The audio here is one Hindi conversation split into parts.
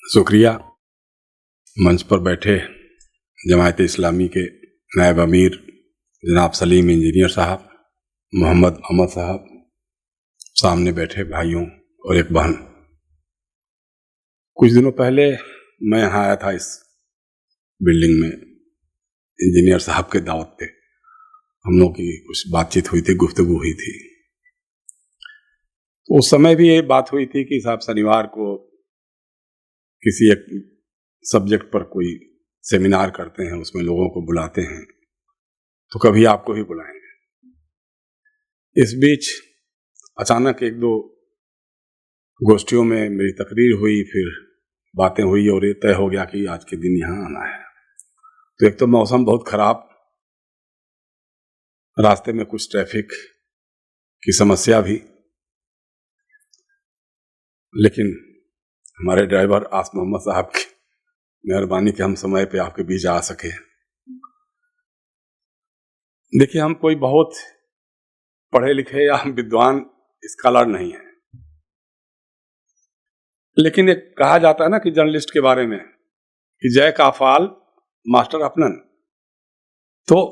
शुक्रिया। मंच पर बैठे जमायत इस्लामी के नायब अमीर जनाब सलीम इंजीनियर साहब, मोहम्मद अहमद साहब, सामने बैठे भाइयों और एक बहन। कुछ दिनों पहले मैं यहाँ आया था इस बिल्डिंग में इंजीनियर साहब के दावत पे। हम लोग की कुछ बातचीत हुई थी, गुफ्तगू हुई थी। तो उस समय भी ये बात हुई थी कि साहब शनिवार को किसी एक सब्जेक्ट पर कोई सेमिनार करते हैं, उसमें लोगों को बुलाते हैं, तो कभी आपको ही बुलाएंगे। इस बीच अचानक एक दो गोष्ठियों में मेरी तकरीर हुई, फिर बातें हुई और ये तय हो गया कि आज के दिन यहाँ आना है। तो एक तो मौसम बहुत खराब, रास्ते में कुछ ट्रैफिक की समस्या भी, लेकिन हमारे ड्राइवर आस मोहम्मद साहब की मेहरबानी के हम समय पे आपके बीच आ सके। देखिए, हम कोई बहुत पढ़े लिखे या हम विद्वान स्कॉलर नहीं है, लेकिन एक कहा जाता है ना कि जर्नलिस्ट के बारे में कि जय का फाल मास्टर अपनन। तो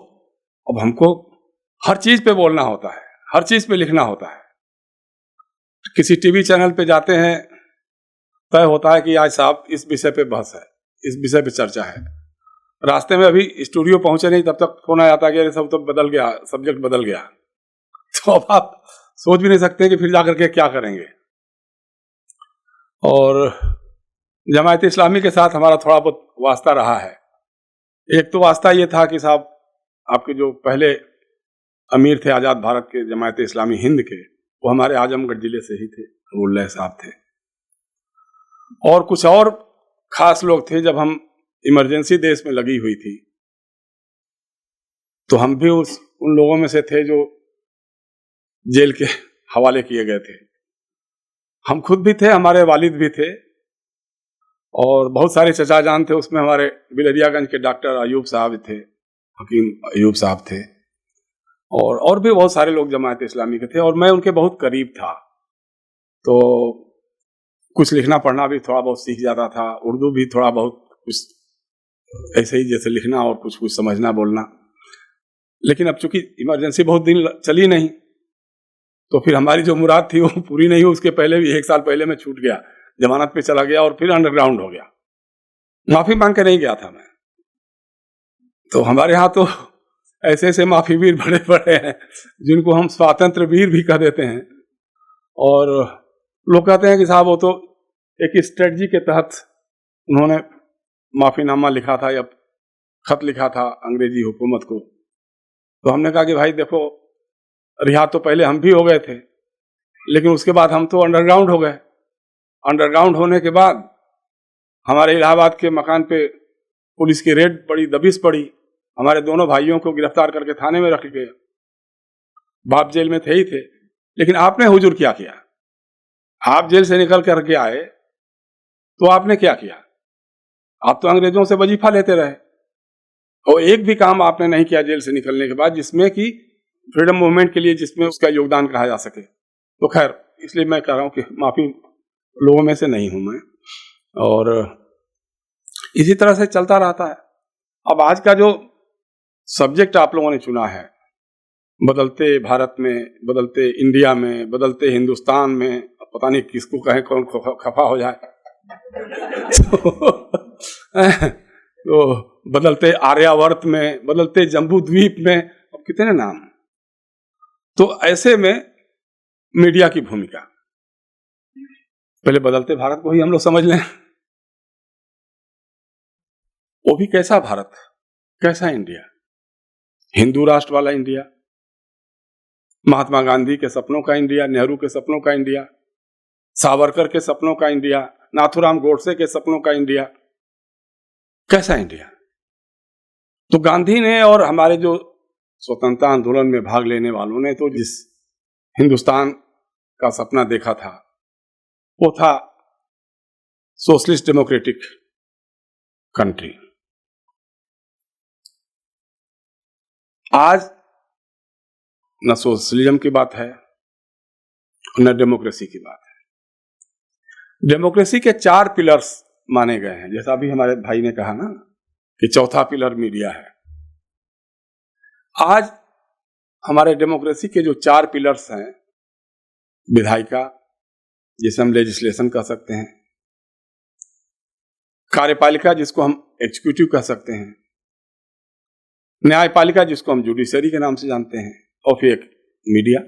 अब हमको हर चीज पे बोलना होता है, हर चीज पे लिखना होता है। किसी टीवी चैनल पे जाते हैं, तय होता है कि आज साहब इस विषय पे बहस है, इस विषय पे चर्चा है। रास्ते में अभी स्टूडियो पहुंचे नहीं, तब तक फोन आ जाता है कि अरे सब तो बदल गया, सब्जेक्ट बदल गया। तो अब आप सोच भी नहीं सकते कि फिर जाकर के क्या करेंगे। और जमायत इस्लामी के साथ हमारा थोड़ा बहुत वास्ता रहा है। एक तो वास्ता ये था कि साहब आपके जो पहले अमीर थे आज़ाद भारत के जमायत इस्लामी हिंद के, वो हमारे आजमगढ़ जिले से ही थे, अबुल्लाह साहब थे। और कुछ और खास लोग थे। जब हम इमरजेंसी देश में लगी हुई थी तो हम भी उन लोगों में से थे जो जेल के हवाले किए गए थे। हम खुद भी थे, हमारे वालिद भी थे और बहुत सारे चचा जान थे। उसमें हमारे बिलरियागंज के डॉक्टर अयूब साहब थे, हकीम अयूब साहब थे, और भी बहुत सारे लोग जमायत इस्लामी के थे। और मैं उनके बहुत करीब था, तो कुछ लिखना पढ़ना भी थोड़ा बहुत सीख जाता था, उर्दू भी थोड़ा बहुत कुछ ऐसे ही जैसे लिखना और कुछ कुछ समझना बोलना। लेकिन अब चूंकि इमरजेंसी बहुत दिन चली नहीं, तो फिर हमारी जो मुराद थी वो पूरी नहीं हुई। उसके पहले भी 1 साल पहले मैं छूट गया, जमानत पे चला गया और फिर अंडरग्राउंड हो गया। माफी मांग के नहीं गया था मैं। तो हमारे यहाँ तो ऐसे ऐसे माफी वीर बड़े बड़े हैं जिनको हम स्वातंत्र वीर भी कह देते हैं। और लोग कहते हैं कि साहब वो तो एक स्ट्रेटजी के तहत उन्होंने माफीनामा लिखा था या खत लिखा था अंग्रेजी हुकूमत को। तो हमने कहा कि भाई देखो, रिहा तो पहले हम भी हो गए थे, लेकिन उसके बाद हम तो अंडरग्राउंड हो गए। अंडरग्राउंड होने के बाद हमारे इलाहाबाद के मकान पे पुलिस की रेड पड़ी, दबिश पड़ी। हमारे दोनों भाइयों को गिरफ्तार करके थाने में रख गए। बाप जेल में थे ही थे, लेकिन आपने हुजूर क्या किया? आप जेल से निकल करके आए तो आपने क्या किया? आप तो अंग्रेजों से वजीफा लेते रहे और एक भी काम आपने नहीं किया जेल से निकलने के बाद जिसमें कि फ्रीडम मूवमेंट के लिए जिसमें उसका योगदान कहा जा सके। तो खैर, इसलिए मैं कह रहा हूं कि माफी लोगों में से नहीं हूं मैं, और इसी तरह से चलता रहता है। अब आज का जो सब्जेक्ट आप लोगों ने चुना है, बदलते भारत में, बदलते इंडिया में, बदलते हिंदुस्तान में, पता नहीं किसको कहें, कौन खफा हो जाए। तो बदलते आर्यावर्त में, बदलते जम्बू द्वीप में, अब कितने नाम। तो ऐसे में मीडिया की भूमिका, पहले बदलते भारत को ही हम लोग समझ लें। वो भी कैसा भारत, कैसा इंडिया? हिंदू राष्ट्र वाला इंडिया, महात्मा गांधी के सपनों का इंडिया, नेहरू के सपनों का इंडिया, सावरकर के सपनों का इंडिया, नाथूराम गोडसे के सपनों का इंडिया, कैसा इंडिया? तो गांधी ने और हमारे जो स्वतंत्रता आंदोलन में भाग लेने वालों ने तो जिस हिंदुस्तान का सपना देखा था वो था सोशलिस्ट डेमोक्रेटिक कंट्री। आज न सोशलिज्म की बात है न डेमोक्रेसी की बात है। डेमोक्रेसी के 4 पिलर्स माने गए हैं, जैसा अभी हमारे भाई ने कहा ना कि चौथा पिलर मीडिया है। आज हमारे डेमोक्रेसी के जो 4 पिलर्स हैं, विधायिका जिसे हम लेजिस्लेशन कह सकते हैं, कार्यपालिका जिसको हम एग्जीक्यूटिव कह सकते हैं, न्यायपालिका जिसको हम जुडिशरी के नाम से जानते हैं, और फिर एक मीडिया।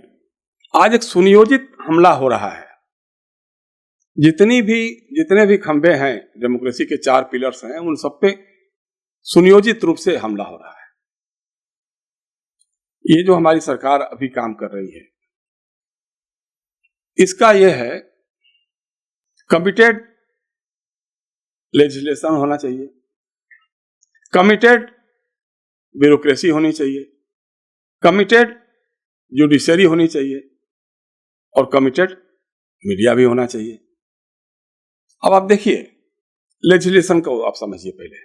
आज एक सुनियोजित हमला हो रहा है। जितने भी खंभे हैं डेमोक्रेसी के 4 पिलर्स हैं, उन सब पे सुनियोजित रूप से हमला हो रहा है। ये जो हमारी सरकार अभी काम कर रही है, इसका यह है कमिटेड लेजिस्लेशन होना चाहिए, कमिटेड ब्यूरोक्रेसी होनी चाहिए, कमिटेड जुडिशरी होनी चाहिए और कमिटेड मीडिया भी होना चाहिए। अब आप देखिए लेजिस्लेशन को आप समझिए। पहले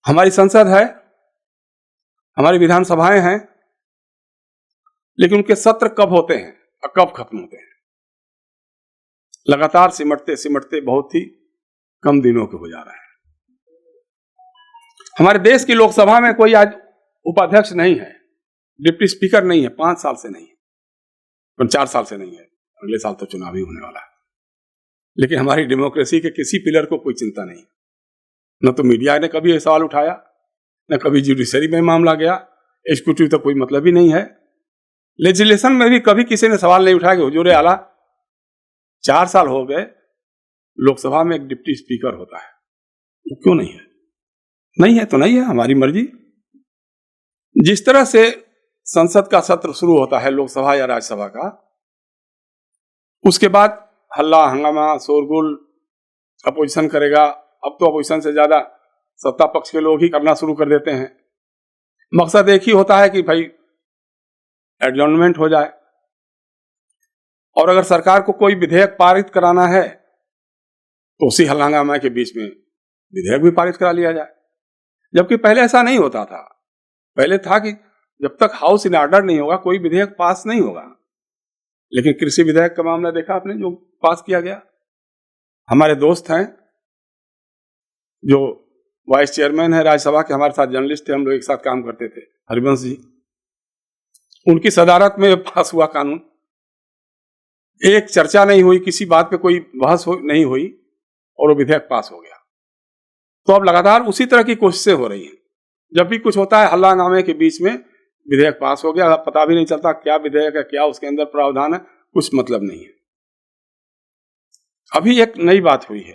हमारी संसद है, हमारी विधानसभाएं हैं, लेकिन उनके सत्र कब होते हैं और कब खत्म होते हैं? लगातार सिमटते सिमटते बहुत ही कम दिनों के हो जा रहे हैं। हमारे देश की लोकसभा में कोई आज उपाध्यक्ष नहीं है, डिप्टी स्पीकर नहीं है, 5 साल से नहीं है, 4 साल से नहीं है, अगले साल तो चुनाव ही होने वाला है। लेकिन हमारी डेमोक्रेसी के किसी पिलर को कोई चिंता नहीं। न तो मीडिया ने कभी ये सवाल उठाया, न कभी जुडिशरी में मामला गया, एग्जीक्यूटिव तो कोई मतलब ही नहीं है। लेजिस्लेशन में भी कभी किसी ने सवाल नहीं उठाया कि हुजूर आला 4 साल हो गए लोकसभा में एक डिप्टी स्पीकर होता है, वो क्यों नहीं है? नहीं है तो नहीं है, हमारी मर्जी। जिस तरह से संसद का सत्र शुरू होता है, लोकसभा या राज्यसभा का, उसके बाद हल्ला हंगामा शोरगुल अपोजिशन करेगा। अब तो अपोजिशन से ज्यादा सत्ता पक्ष के लोग ही करना शुरू कर देते हैं। मकसद एक ही होता है कि भाई एडजॉर्नमेंट हो जाए, और अगर सरकार को कोई विधेयक पारित कराना है तो उसी हल्ला हंगामा के बीच में विधेयक भी पारित करा लिया जाए। जबकि पहले ऐसा नहीं होता था। पहले था कि जब तक हाउस इन ऑर्डर नहीं होगा कोई विधेयक पास नहीं होगा। लेकिन कृषि विधेयक का मामला देखा आपने जो पास किया गया। हमारे दोस्त हैं जो वाइस चेयरमैन है राज्यसभा के, हमारे साथ जर्नलिस्ट थे, हम लोग एक साथ काम करते थे, हरिवंश जी, उनकी सदारत में पास हुआ कानून। एक चर्चा नहीं हुई, किसी बात पे कोई बहस नहीं हुई और वो विधेयक पास हो गया। तो अब लगातार उसी तरह की कोशिशें हो रही हैं। जब भी कुछ होता है हल्ला हंगामे के बीच में विधेयक पास हो गया, पता भी नहीं चलता क्या विधेयक है, क्या उसके अंदर प्रावधान है, कुछ मतलब नहीं है। अभी एक नई बात हुई है,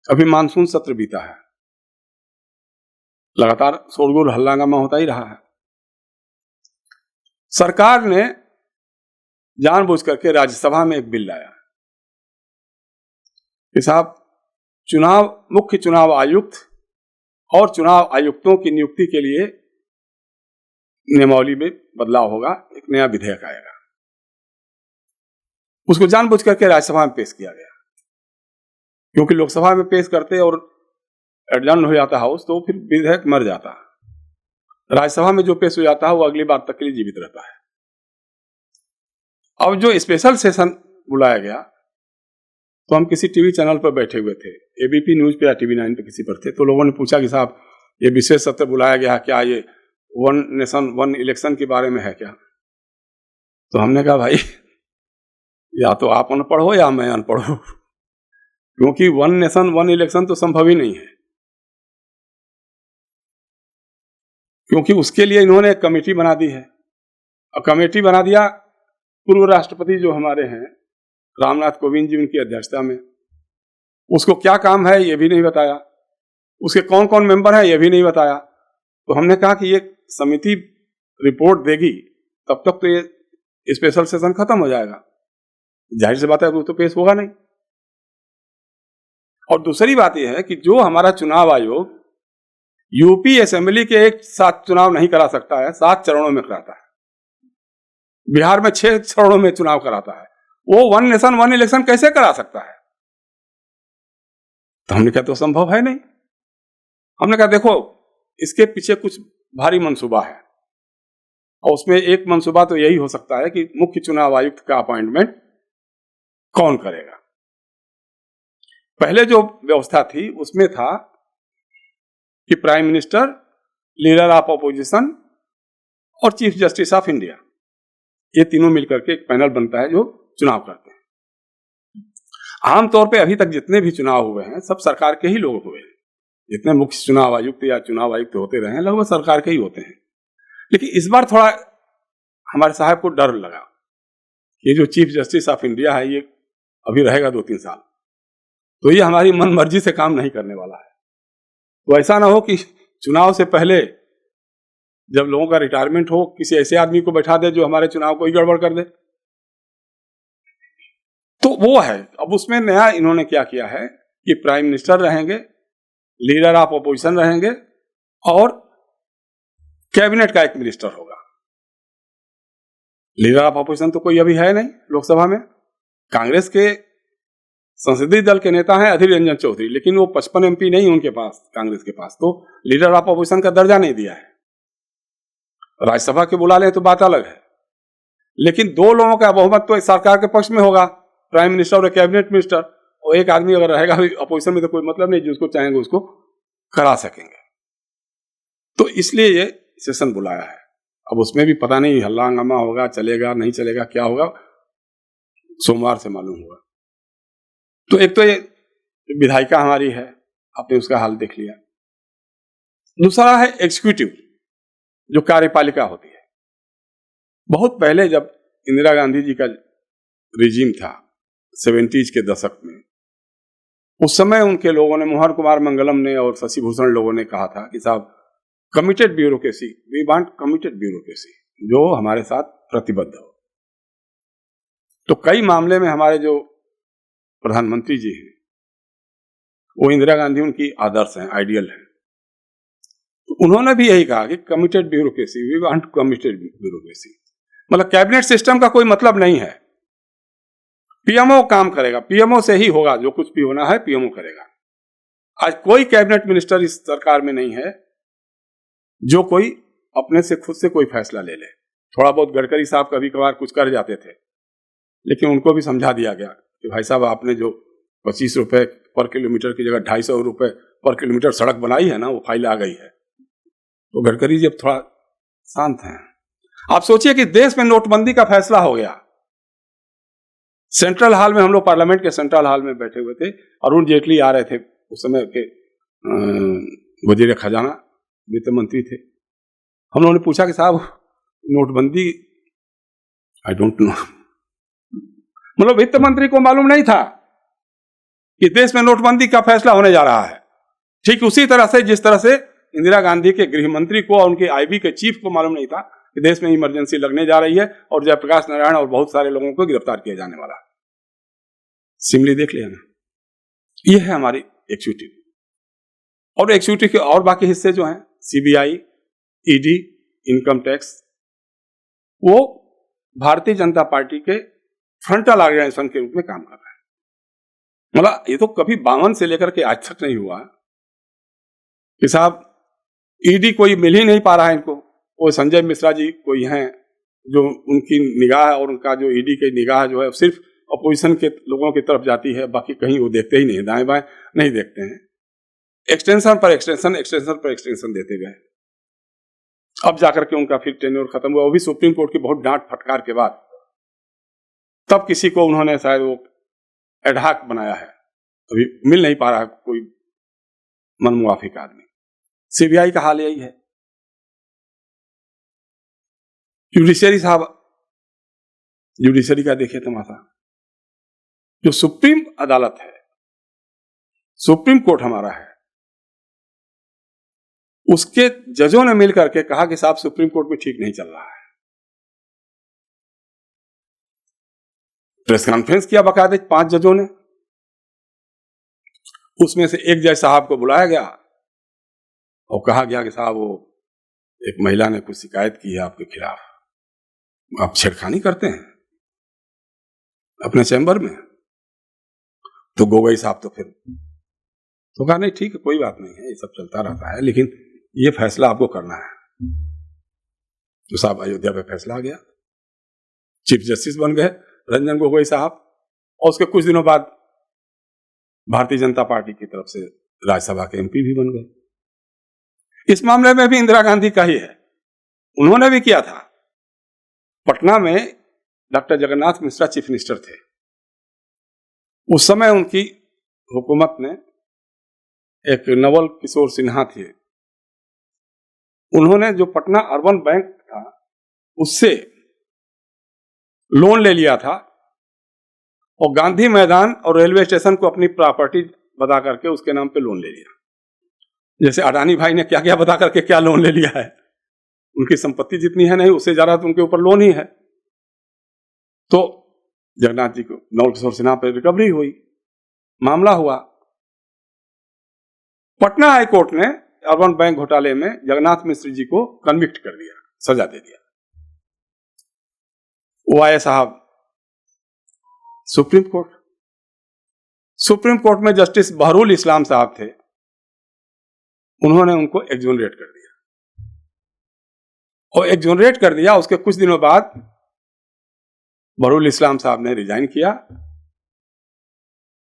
अभी मानसून सत्र बीता है, लगातार शोरगुल हल्ला हंगामा होता ही रहा है। सरकार ने जानबूझ करके राज्यसभा में एक बिल लाया कि साहब मुख्य चुनाव आयुक्त और चुनाव आयुक्तों की नियुक्ति के लिए नियमावली में बदलाव होगा, एक नया विधेयक आएगा। उसको जानबूझ करके राज्यसभा में पेश किया गया, क्योंकि लोकसभा में पेश करते और एडजर्न हो जाता हाउस तो फिर विधेयक मर जाता। राज्यसभा में जो पेश हो जाता है वो अगली बार तक के लिए जीवित रहता है। अब जो स्पेशल सेशन बुलाया गया, तो हम किसी टीवी चैनल पर बैठे हुए थे, एबीपी न्यूज पे या टीवी 9 पे किसी पर थे, तो लोगों ने पूछा कि साहब ये विशेष सत्र बुलाया गया, क्या ये 1 नेशन 1 इलेक्शन के बारे में है क्या? तो हमने कहा भाई या तो आप अनपढ़ हो या मैं अनपढ़ हूं, क्योंकि 1 नेशन 1 इलेक्शन तो संभव ही नहीं है। क्योंकि उसके लिए इन्होंने एक कमेटी बना दी है, और कमेटी बना दिया पूर्व राष्ट्रपति जो हमारे हैं रामनाथ कोविंद जी, उनकी अध्यक्षता में। उसको क्या काम है ये भी नहीं बताया, उसके कौन कौन मेंबर हैं ये भी नहीं बताया। तो हमने कहा कि ये समिति रिपोर्ट देगी तब तक तो ये स्पेशल सेशन खत्म हो जाएगा। जाहिर सी बात है वो तो पेश होगा नहीं। और दूसरी बात यह है कि जो हमारा चुनाव आयोग यूपी असेंबली के एक साथ चुनाव नहीं करा सकता है, 7 चरणों में कराता है। बिहार में 6 चरणों में चुनाव कराता है, वो 1 नेशन 1 इलेक्शन कैसे करा सकता है? तो हमने कहा तो संभव है नहीं। हमने कहा देखो इसके पीछे कुछ भारी मंसूबा है, और उसमें एक मंसूबा तो यही हो सकता है कि मुख्य चुनाव आयुक्त का अपॉइंटमेंट कौन करेगा। पहले जो व्यवस्था थी उसमें था कि prime minister, leader of opposition और चीफ जस्टिस ऑफ इंडिया, ये तीनों मिलकर के एक पैनल बनता है जो चुनाव करते हैं। आमतौर पे अभी तक जितने भी चुनाव हुए हैं सब सरकार के ही लोग हुए हैं। जितने मुख्य चुनाव आयुक्त या चुनाव आयुक्त होते रहे हैं लगभग सरकार के ही होते हैं। लेकिन इस बार थोड़ा हमारे साहब को डर लगा, ये जो चीफ जस्टिस ऑफ इंडिया है ये अभी रहेगा 2-3 साल, तो ये हमारी मन मर्जी से काम नहीं करने वाला है। तो ऐसा ना हो कि चुनाव से पहले जब लोगों का रिटायरमेंट हो किसी ऐसे आदमी को बैठा दे जो हमारे चुनाव को ही गड़बड़ कर दे। तो वो है। अब उसमें नया इन्होंने क्या किया है कि प्राइम मिनिस्टर रहेंगे, लीडर ऑफ अपोजिशन रहेंगे और कैबिनेट का एक मिनिस्टर होगा। लीडर ऑफ अपोजिशन तो कोई अभी है नहीं लोकसभा में। कांग्रेस के संसदीय दल के नेता हैं अधीर रंजन चौधरी, लेकिन वो 55 MP नहीं उनके पास, कांग्रेस के पास तो लीडर ऑफ अपोजिशन का दर्जा नहीं दिया है। राज्यसभा के बुला लें तो बात अलग है, लेकिन 2 लोगों का बहुमत तो सरकार के पक्ष में होगा, प्राइम मिनिस्टर और कैबिनेट मिनिस्टर। और एक आदमी अगर रहेगा अपोजिशन में तो कोई मतलब नहीं, जिसको चाहेंगे उसको करा सकेंगे। तो इसलिए ये सेशन बुलाया है। अब उसमें भी पता नहीं हल्ला हंगामा होगा, चलेगा नहीं चलेगा, क्या होगा, सोमवार से मालूम होगा। तो एक तो ये विधायिका हमारी है, आपने उसका हाल देख लिया। दूसरा है एग्जीक्यूटिव, जो कार्यपालिका होती है। बहुत पहले जब इंदिरा गांधी जी का रिजीम था 70s के दशक में, उस समय उनके लोगों ने, मोहन कुमार मंगलम ने और शशि भूषण लोगों ने कहा था कि साहब committed bureaucracy, we want committed bureaucracy, जो हमारे साथ प्रतिबद्ध हो। तो कई मामले में हमारे जो प्रधानमंत्री जी हैं वो इंदिरा गांधी उनकी आदर्श हैं, आइडियल हैं। तो उन्होंने भी यही कहा कि committed bureaucracy, we want committed bureaucracy. मतलब कैबिनेट सिस्टम का कोई मतलब नहीं है, पीएमओ काम करेगा, पीएमओ से ही होगा, जो कुछ भी होना है पीएमओ करेगा। आज कोई कैबिनेट मिनिस्टर इस सरकार में नहीं है जो कोई अपने से खुद से कोई फैसला ले ले। थोड़ा बहुत गडकरी साहब कभी कभार कुछ कर जाते थे, लेकिन उनको भी समझा दिया गया कि भाई साहब आपने जो 25 रुपए पर किलोमीटर की जगह 250 रुपए पर किलोमीटर सड़क बनाई है ना, वो फाइल आ गई है। तो गडकरी जी अब थोड़ा शांत हैं। आप सोचिए कि देश में नोटबंदी का फैसला हो गया, सेंट्रल हॉल में, हम लोग पार्लियामेंट के सेंट्रल हॉल में बैठे हुए थे, अरुण जेटली आ रहे थे, उस समय के वजीर खजाना वित्त मंत्री थे। हम लोगों ने पूछा कि साहब नोटबंदी, आई डोंट नो, मतलब वित्त मंत्री को मालूम नहीं था कि देश में नोटबंदी का फैसला होने जा रहा है। ठीक उसी तरह से जिस तरह से इंदिरा गांधी के गृह मंत्री को और उनके आईबी के चीफ को मालूम नहीं था कि देश में इमरजेंसी लगने जा रही है और जयप्रकाश नारायण और बहुत सारे लोगों को गिरफ्तार किया जाने वाला है। सिमली देख लिया ना, ये है हमारी एग्जीक्यूटिव। और एग्जीक्यूटिव के और बाकी हिस्से जो हैं, सीबीआई, ईडी, इनकम टैक्स, वो भारतीय जनता पार्टी के फ्रंटल ऑर्गेनाइजेशन के रूप में काम कर रहे हैं। मतलब ये तो कभी 52 से लेकर के आज तक नहीं हुआ कि साहब ईडी कोई मिल ही नहीं पा रहा है इनको। वो संजय मिश्रा जी कोई हैं जो उनकी निगाह और उनका जो ईडी की निगाह जो है सिर्फ अपोजिशन के लोगों की तरफ जाती है, बाकी कहीं वो देखते ही नहीं, दाएं बाएं नहीं देखते हैं। एक्सटेंशन पर एक्सटेंशन, एक्सटेंशन पर एक्सटेंशन देते गए। अब जाकर के उनका फिर टेन्योर खत्म हुआ, वो भी सुप्रीम कोर्ट की बहुत डांट फटकार के बाद। तब किसी को उन्होंने शायद वो एडहाक बनाया है, अभी मिल नहीं पा रहा है कोई मनमुआफिक आदमी। सीबीआई का हाल यही है। जुडिशरी साहब, जुडिशरी का देखिए तमाशा। जो सुप्रीम अदालत है, सुप्रीम कोर्ट हमारा है, उसके जजों ने मिलकर के कहा कि साहब सुप्रीम कोर्ट में ठीक नहीं चल रहा है। प्रेस कॉन्फ्रेंस किया बाकायदे 5 जजों ने, उसमें से एक जज साहब को बुलाया गया और कहा गया कि साहब वो एक महिला ने कुछ शिकायत की है आपके खिलाफ, आप छेड़खानी करते हैं अपने चैम्बर में। तो गोगोई साहब तो फिर तो कहा नहीं ठीक है, कोई बात नहीं है, ये सब चलता रहता है, लेकिन ये फैसला आपको करना है। तो साहब अयोध्या पे फैसला आ गया, चीफ जस्टिस बन गए रंजन गोगोई साहब। और उसके कुछ दिनों बाद भारतीय जनता पार्टी की तरफ से राज्यसभा के एमपी भी बन गए। इस मामले में भी इंदिरा गांधी का ही है, उन्होंने भी किया था। पटना में doctor Jagannath Mishra chief minister थे, उस समय उनकी हुकूमत ने, एक नवल किशोर सिन्हा थे, उन्होंने जो पटना अर्बन बैंक था उससे लोन ले लिया था और गांधी मैदान और रेलवे स्टेशन को अपनी प्रॉपर्टी बता करके उसके नाम पे लोन ले लिया। जैसे अडानी भाई ने क्या क्या बता करके क्या लोन ले लिया है, उनकी संपत्ति जितनी है नहीं उससे ज्यादा तो उनके ऊपर लोन ही है। तो जगन्नाथ जी को, नवल किशोर सिन्हा पर रिकवरी हुई, मामला हुआ। पटना हाई कोर्ट ने अर्बन बैंक घोटाले में जगन्नाथ मिश्र जी को कन्विक्ट कर दिया, सजा दे दिया। वो आए साहब सुप्रीम कोर्ट। सुप्रीम कोर्ट में जस्टिस बहरुल इस्लाम साहब थे, उन्होंने उनको एक्सोनरेट कर दिया और एक्सोनरेट कर दिया। उसके कुछ दिनों बाद बहरुल इस्लाम साहब ने रिजाइन किया,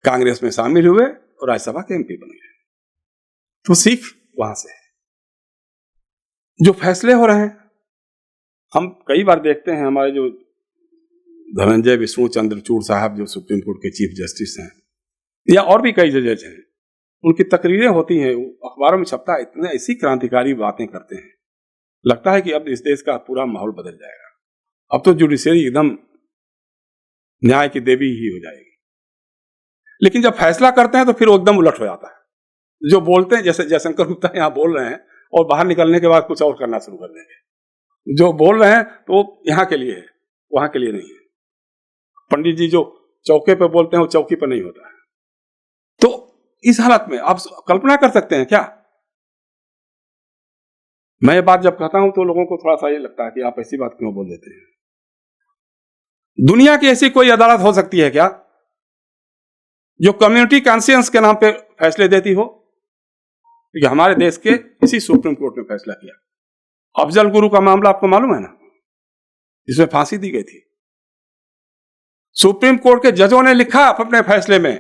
कांग्रेस में शामिल हुए और राज्यसभा के एमपी बन गए। तो सीख वहां से है। जो फैसले हो रहे हैं, हम कई बार देखते हैं, हमारे जो धनंजय विष्णु चंद्रचूड़ साहब जो सुप्रीम कोर्ट के चीफ जस्टिस हैं, या और भी कई जजेज हैं, उनकी तकरीरें होती हैं, अखबारों में छपता है, इतने ऐसी क्रांतिकारी बातें करते हैं, लगता है कि अब इस देश का पूरा माहौल बदल जाएगा, अब तो जुडिशरी एकदम न्याय की देवी ही हो जाएगी। लेकिन जब फैसला करते हैं तो फिर वो एकदम उलट हो जाता है। जो बोलते हैं, जैसे जयशंकर गुप्ता यहाँ बोल रहे हैं और बाहर निकलने के बाद कुछ और करना शुरू कर देंगे। जो बोल रहे हैं तो यहाँ के लिए है, वहां के लिए नहीं है। पंडित जी जो चौके पे बोलते हैं वो चौकी पर नहीं होता है। तो इस हालत में आप कल्पना कर सकते हैं क्या? मैं ये बात जब कहता हूं तो लोगों को थोड़ा सा ये लगता है कि आप ऐसी बात क्यों बोल देते हैं। दुनिया की ऐसी कोई अदालत हो सकती है क्या जो कम्युनिटी कॉन्शियंस के नाम पे फैसले देती हो? क्योंकि हमारे देश के इसी सुप्रीम कोर्ट ने फैसला किया। अफजल गुरु का मामला आपको मालूम है ना, जिसमें फांसी दी गई थी। सुप्रीम कोर्ट के जजों ने लिखा अपने फैसले में,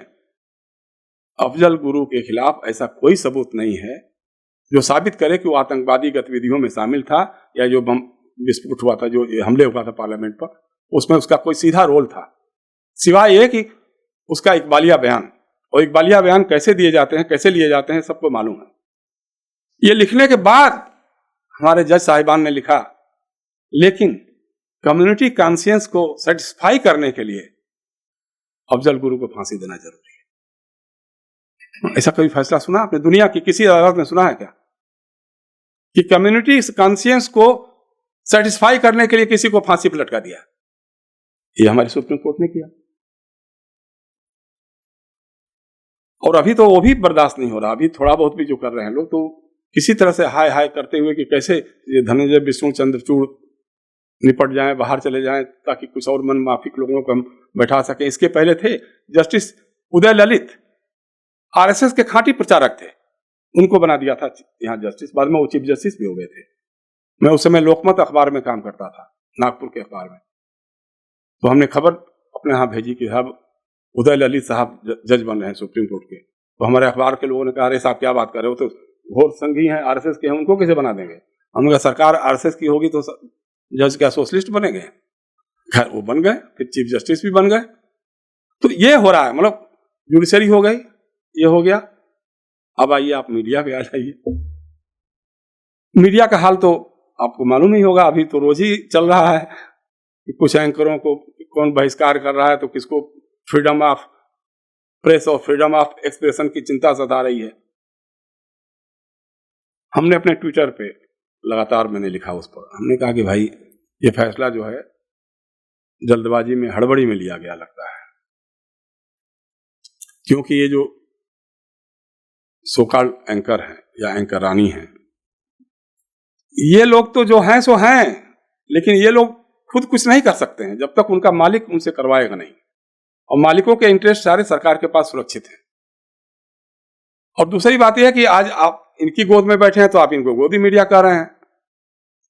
अफजल गुरु के खिलाफ ऐसा कोई सबूत नहीं है जो साबित करे कि वो आतंकवादी गतिविधियों में शामिल था, या जो बम विस्फोट हुआ था, जो हमले हुआ था पार्लियामेंट पर, उसमें उसका कोई सीधा रोल था, सिवाय ये कि उसका इकबालिया बयान। और इकबालिया बयान कैसे दिए जाते हैं, कैसे लिए जाते हैं, सबको मालूम है। ये लिखने के बाद हमारे जज साहिबान ने लिखा, लेकिन कम्युनिटी कॉन्शियंस को सेटिस्फाई करने के लिए अफजल गुरु को फांसी देना जरूरी है। ऐसा कोई फैसला सुना आपने? दुनिया की किसी अदालत में सुना है क्या कि कम्युनिटी कॉन्शियंस को सेटिस्फाई करने के लिए किसी को फांसी पर लटका दिया? ये हमारे सुप्रीम कोर्ट ने किया। और अभी तो वो भी बर्दाश्त नहीं हो रहा। अभी थोड़ा बहुत भी जो कर रहे हैं लोग, तो किसी तरह से हाय हाय करते हुए कि कैसे ये धनंजय विष्णु चंद्रचूड़ निपट जाएं, बाहर चले जाएं, ताकि कुछ और मन माफिक लोगों को हम बैठा सकें। इसके पहले थे जस्टिस उदय ललित, आरएसएस के खांटी प्रचारक थे, उनको बना दिया था यहाँ जस्टिस। बाद में वो चीफ जस्टिस भी हो गए थे। मैं उस समय लोकमत अखबार में काम करता था, नागपुर के अखबार में। तो हमने खबर अपने यहाँ भेजी कि साहब उदय ललित साहब जज बन रहे हैं सुप्रीम कोर्ट के। तो हमारे अखबार के लोगों ने कहा, अरे साहब क्या बात कर रहे हो, तो घोर संघी हैं, आरएसएस के हैं, उनको कैसे बना देंगे? हमने कहा सरकार आरएसएस की होगी तो जज क्या सोशलिस्ट बनेंगे? खैर वो बन गए, फिर चीफ जस्टिस भी बन गए। तो ये हो रहा है, मतलब जुडिशरी हो गई, ये हो गया। अब आइए आप मीडिया पे आ जाइए। मीडिया का हाल तो आपको मालूम ही होगा। अभी तो रोज ही चल रहा है कि कुछ एंकरों को कौन बहिष्कार कर रहा है, तो किसको फ्रीडम ऑफ प्रेस और फ्रीडम ऑफ एक्सप्रेशन की चिंता सता रही है। हमने अपने ट्विटर पे लगातार मैंने लिखा उस पर, हमने कहा कि भाई ये फैसला जो है जल्दबाजी में, हड़बड़ी में लिया गया लगता है। क्योंकि ये जो सोकॉल्ड एंकर हैं या एंकर रानी हैं, ये लोग तो जो हैं सो हैं, लेकिन ये लोग खुद कुछ नहीं कर सकते हैं जब तक उनका मालिक उनसे करवाएगा नहीं। और मालिकों के इंटरेस्ट सारे सरकार के पास सुरक्षित हैं। और दूसरी बात यह है कि आज आप इनकी गोद में बैठे हैं तो आप इनको गोदी मीडिया कह रहे हैं,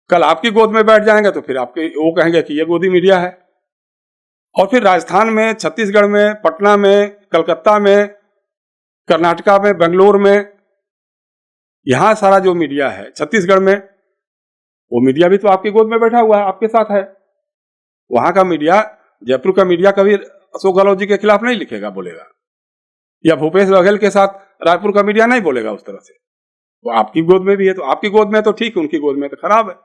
कल आपकी गोद में बैठ जाएंगे तो फिर आपके वो कहेंगे कि ये गोदी मीडिया है। और फिर राजस्थान में, छत्तीसगढ़ में, पटना में, कलकत्ता में कर्नाटका में, बेंगलोर में, यहां सारा जो मीडिया है, छत्तीसगढ़ में, वो मीडिया भी तो आपकी गोद में बैठा हुआ है, आपके साथ है। वहां का मीडिया, जयपुर का मीडिया कभी अशोक गहलोत जी के खिलाफ नहीं लिखेगा, बोलेगा, या भूपेश बघेल के साथ रायपुर का मीडिया नहीं बोलेगा उस तरह से। वो आपकी गोद में भी है, तो आपकी गोद में तो ठीक है, उनकी गोद में तो खराब है।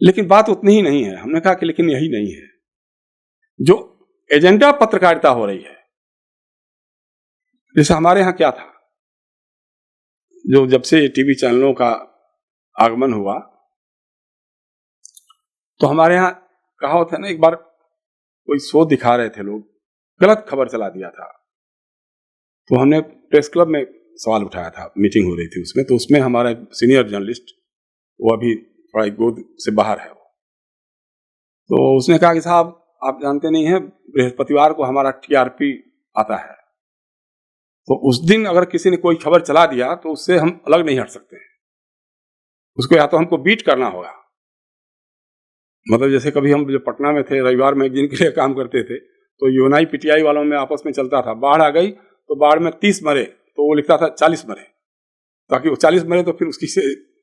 लेकिन बात उतनी ही नहीं है। हमने कहा कि लेकिन यही नहीं है जो एजेंडा पत्रकारिता हो रही है। जैसे हमारे यहां क्या था, जो जब से टीवी चैनलों का आगमन हुआ, तो हमारे यहां कहावत है ना, एक बार कोई शो दिखा रहे थे लोग, गलत खबर चला दिया था, तो हमने प्रेस क्लब में सवाल उठाया था, मीटिंग हो रही थी उसमें, तो उसमें हमारा सीनियर जर्नलिस्ट, वो अभी थोड़ा गोद से बाहर है, तो उसने कहा कि साहब आप जानते नहीं हैं, बृहस्पतिवार को हमारा टीआरपी आता है, तो उस दिन अगर किसी ने कोई खबर चला दिया तो उससे हम अलग नहीं हट सकते हैं, उसको या तो हमको बीट करना होगा। मतलब जैसे कभी हम जो पटना में थे, रविवार मैगजीन के लिए काम करते थे, तो यूनाई पीटीआई वालों में आपस में चलता था, बाढ़ आ गई तो बाढ़ में 30 मरे, तो वो लिखता था 40 मरे, ताकि वो 40 मरे तो फिर उसकी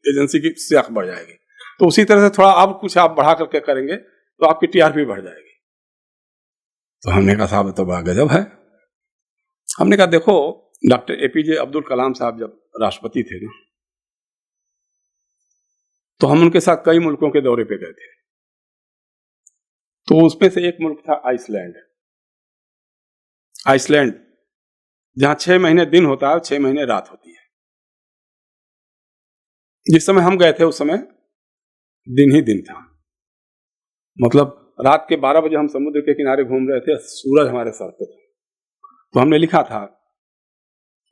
एजेंसी की स्याख बढ़ जाएगी। तो उसी तरह से थोड़ा अब कुछ आप बढ़ा करके करेंगे तो आपकी टीआरपी बढ़ जाएगी। तो हमने कहा साहब तो बड़ा गजब है। हमने कहा देखो, डॉक्टर एपीजे अब्दुल कलाम साहब जब राष्ट्रपति थे ना, तो हम उनके साथ कई मुल्कों के दौरे पे गए थे, तो उसमें से एक मुल्क था आइसलैंड। आइसलैंड जहां 6 महीने दिन होता है, 6 महीने रात होती है। जिस समय हम गए थे उस समय दिन ही दिन था, मतलब रात के 12 बजे हम समुद्र के किनारे घूम रहे थे, सूरज हमारे सर पे था। तो हमने लिखा था,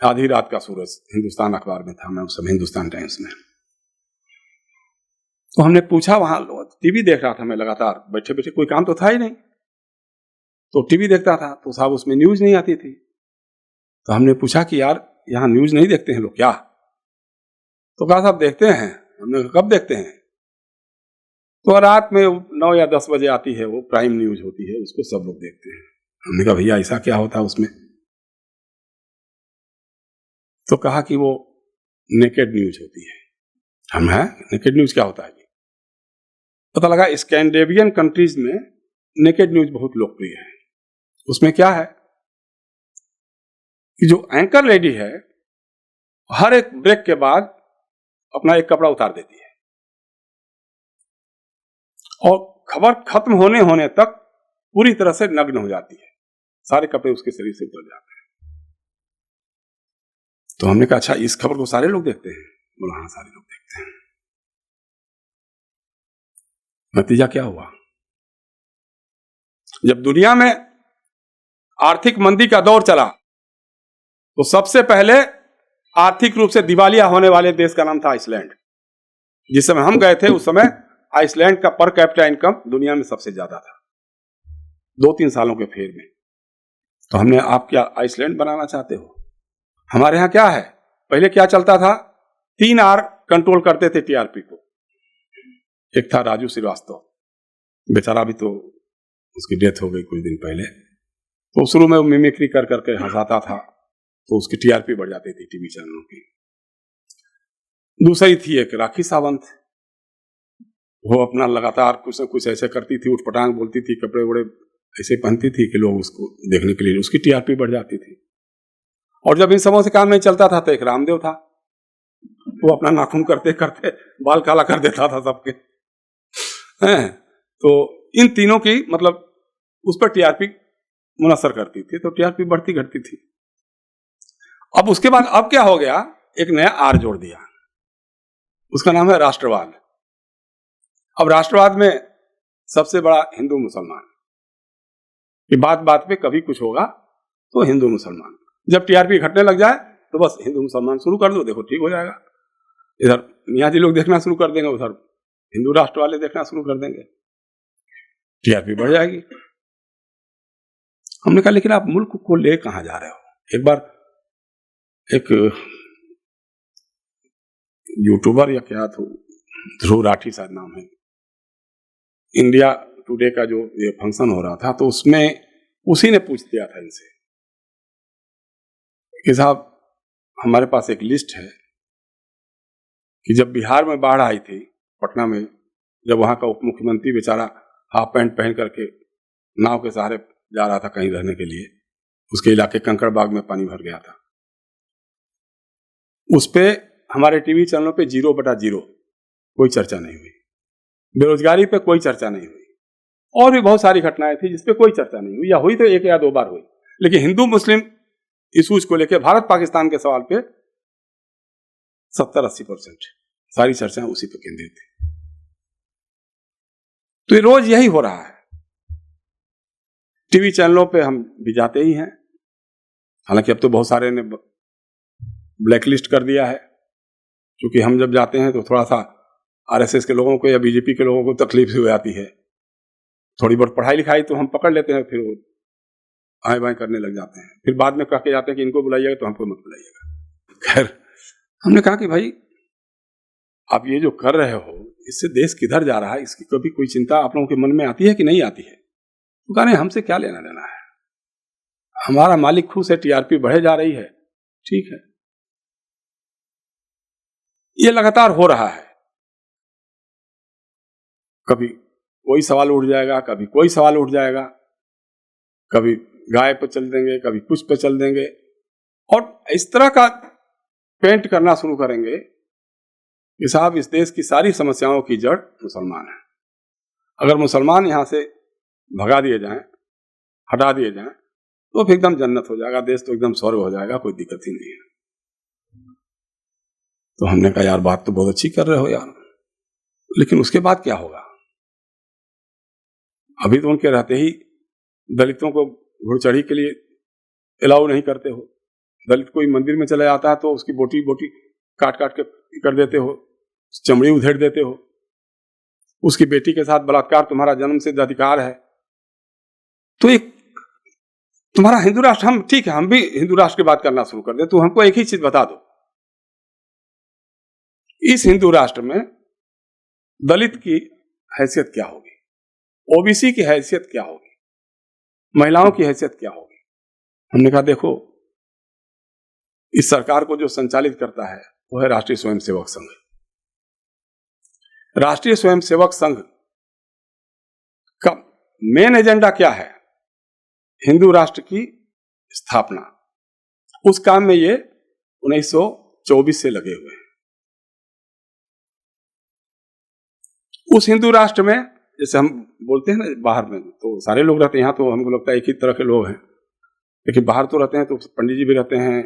आधी रात का सूरज, हिंदुस्तान अखबार में था, मैं उस समय हिंदुस्तान टाइम्स में। तो हमने पूछा, वहां टीवी देख रहा था मैं लगातार, बैठे बैठे कोई काम तो था ही नहीं, तो टीवी देखता था, तो साहब उसमें न्यूज नहीं आती थी। तो हमने पूछा कि यार यहां न्यूज नहीं देखते हैं लोग क्या? तो कहा साहब देखते हैं। हमने कहा कब देखते हैं? तो रात में 9 या 10 बजे आती है, वो प्राइम न्यूज होती है, उसको सब लोग देखते हैं। हमने कहा भैया ऐसा क्या होता है उसमें? तो कहा कि वो नेकेड न्यूज होती है। हम है नेकेड न्यूज क्या होता है? पता लगा स्कैंडिनेवियन कंट्रीज में नेकेड न्यूज बहुत लोकप्रिय है। उसमें क्या है कि जो एंकर लेडी है, हर एक ब्रेक के बाद अपना एक कपड़ा उतार देती है और खबर खत्म होने तक पूरी तरह से नग्न हो जाती है, सारे कपड़े उसके शरीर से उतर जाते हैं। तो हमने कहा अच्छा, इस खबर को सारे लोग देखते हैं? बोला हाँ सारे लोग देखते हैं। नतीजा क्या हुआ? जब दुनिया में आर्थिक मंदी का दौर चला, तो सबसे पहले आर्थिक रूप से दिवालिया होने वाले देश का नाम था आइसलैंड। जिस समय हम गए थे उस समय आइसलैंड का पर कैपिटा इनकम दुनिया में सबसे ज्यादा था, 2-3 सालों के फेर में। तो हमने, आप क्या आइसलैंड बनाना चाहते हो? हमारे यहां क्या है, पहले क्या चलता था, 3 आर कंट्रोल करते थे टीआरपी को। एक था राजू श्रीवास्तव, बेचारा भी तो उसकी डेथ हो गई कुछ दिन पहले। तो शुरू में वो मिमिक्री कर करके हंसाता था, तो उसकी टीआरपी बढ़ जाती थी टीवी चैनलों की। दूसरी थी एक राखी सावंत, वो अपना लगातार कुछ न कुछ ऐसे करती थी, उठपटांग बोलती थी, कपड़े वड़े ऐसे पहनती थी कि लोग उसको देखने के लिए, उसकी टीआरपी बढ़ जाती थी। और जब इन सबों से काम नहीं चलता था तो एक रामदेव था, वो अपना नाखून करते करते बाल काला कर देता था सबके। तो इन तीनों की मतलब उस पर टीआरपी मुनसर करती थी, तो टीआरपी बढ़ती घटती थी। अब उसके बाद अब क्या हो गया, एक नया आर जोड़ दिया, उसका नाम है राष्ट्रवाद। अब राष्ट्रवाद में सबसे बड़ा हिंदू मुसलमान, कि बात बात पे कभी कुछ होगा तो हिंदू मुसलमान। जब टीआरपी घटने लग जाए तो बस हिंदू मुसलमान शुरू कर दो, देखो ठीक हो जाएगा। इधर मियाँ जी लोग देखना शुरू कर देंगे, उधर हिंदू राष्ट्र वाले देखना शुरू कर देंगे, टीआरपी बढ़ जाएगी। हमने कहा लेकिन आप मुल्क को ले कहां जा रहे हो? एक बार एक यूट्यूबर या क्या था, ध्रुव राठी शायद नाम है, इंडिया टुडे का जो ये फंक्शन हो रहा था, तो उसमें उसी ने पूछ दिया था इनसे कि साहब हमारे पास एक लिस्ट है कि जब बिहार में बाढ़ आई थी पटना में, जब वहां का उप मुख्यमंत्री बेचारा हाफ पैंट पहन करके नाव के सहारे जा रहा था कहीं रहने के लिए, उसके इलाके कंकड़बाग में पानी भर गया था, उस पे हमारे टीवी चैनलों पे 0/0 कोई चर्चा नहीं हुई, बेरोजगारी पे कोई चर्चा नहीं हुई, और भी बहुत सारी घटनाएं थी जिसपे कोई चर्चा नहीं हुई, या हुई तो 1 या 2 बार हुई। लेकिन हिंदू मुस्लिम इशूज को लेकर, भारत पाकिस्तान के सवाल पे 70-80% सारी चर्चाएं उसी पे केंद्रित थी। तो ये रोज यही हो रहा है। टीवी चैनलों पे हम भी जाते ही हैं, हालांकि अब तो बहुत सारे ने ब्लैकलिस्ट कर दिया है, क्योंकि हम जब जाते हैं तो थोड़ा सा आरएसएस के लोगों को या बीजेपी के लोगों को तकलीफ हो जाती है, थोड़ी बहुत पढ़ाई लिखाई तो हम पकड़ लेते हैं, फिर वो आए बाएं करने लग जाते हैं, फिर बाद में कह के जाते हैं कि इनको बुलाइएगा तो हमको मत बुलाइएगा। खैर, हमने कहा कि भाई आप ये जो कर रहे हो इससे देश किधर जा रहा है, इसकी कभी कोई चिंता आप लोगों के मन में आती है कि नहीं आती है? तो कहा नहीं, हमसे क्या लेना देना है, हमारा मालिक खुश है, टीआरपी बढ़े जा रही है, ठीक है। ये लगातार हो रहा है, कभी कोई सवाल उठ जाएगा, कभी कोई सवाल उठ जाएगा, कभी गाय पर चल देंगे, कभी कुछ पे चल देंगे, और इस तरह का पेंट करना शुरू करेंगे कि साहब इस देश की सारी समस्याओं की जड़ मुसलमान है। अगर मुसलमान यहां से भगा दिए जाएं, हटा दिए जाएं, तो फिर एकदम जन्नत हो जाएगा, देश तो एकदम स्वर्ग हो जाएगा, कोई दिक्कत ही नहीं है। तो हमने कहा यार बात तो बहुत अच्छी कर रहे हो यार, लेकिन उसके बाद क्या होगा? अभी तो उनके रहते ही दलितों को घुड़चढ़ी के लिए अलाउ नहीं करते हो, दलित कोई मंदिर में चला जाता है तो उसकी बोटी बोटी काट काट के कर देते हो, चमड़ी उधेड़ देते हो, उसकी बेटी के साथ बलात्कार तुम्हारा जन्म सिद्ध अधिकार है। तो एक तुम्हारा हिंदू राष्ट्र, हम ठीक है, हम भी हिंदू राष्ट्र की बात करना शुरू कर दे, तो हमको एक ही चीज बता दो, इस हिंदू राष्ट्र में दलित की हैसियत क्या होगी, ओबीसी की हैसियत क्या होगी, महिलाओं की हैसियत क्या होगी? हमने कहा देखो, इस सरकार को जो संचालित करता है वो है राष्ट्रीय स्वयंसेवक संघ। राष्ट्रीय स्वयंसेवक संघ का मेन एजेंडा क्या है? हिंदू राष्ट्र की स्थापना। उस काम में ये 1924 से लगे हुए हैं। उस हिंदू राष्ट्र में, जैसे हम बोलते हैं ना, बाहर में तो सारे लोग रहते हैं, यहाँ तो हमको लगता है एक ही तरह के लोग हैं, लेकिन बाहर तो रहते हैं तो पंडित जी भी रहते हैं,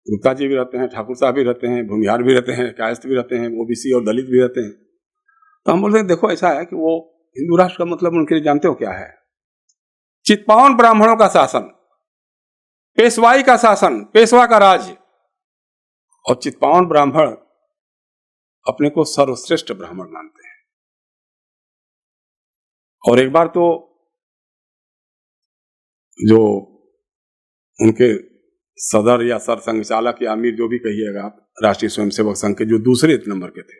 गुप्ता जी भी रहते हैं, ठाकुर साहब भी रहते हैं, भूमिहार भी रहते हैं, कायस्थ भी रहते हैं, ओबीसी और दलित भी रहते हैं। तो हम बोलते हैं देखो ऐसा है कि वो हिंदू राष्ट्र का मतलब उनके लिए जानते हो क्या है? चित्पावन ब्राह्मणों का शासन, पेशवाई का शासन, पेशवा का राज। और चित्पावन ब्राह्मण अपने को सर्वश्रेष्ठ ब्राह्मण मानते हैं। और एक बार तो जो उनके सदर या सरसंघ चालक या अमीर जो भी कहिएगा आप, राष्ट्रीय स्वयंसेवक संघ के जो दूसरे नंबर के थे,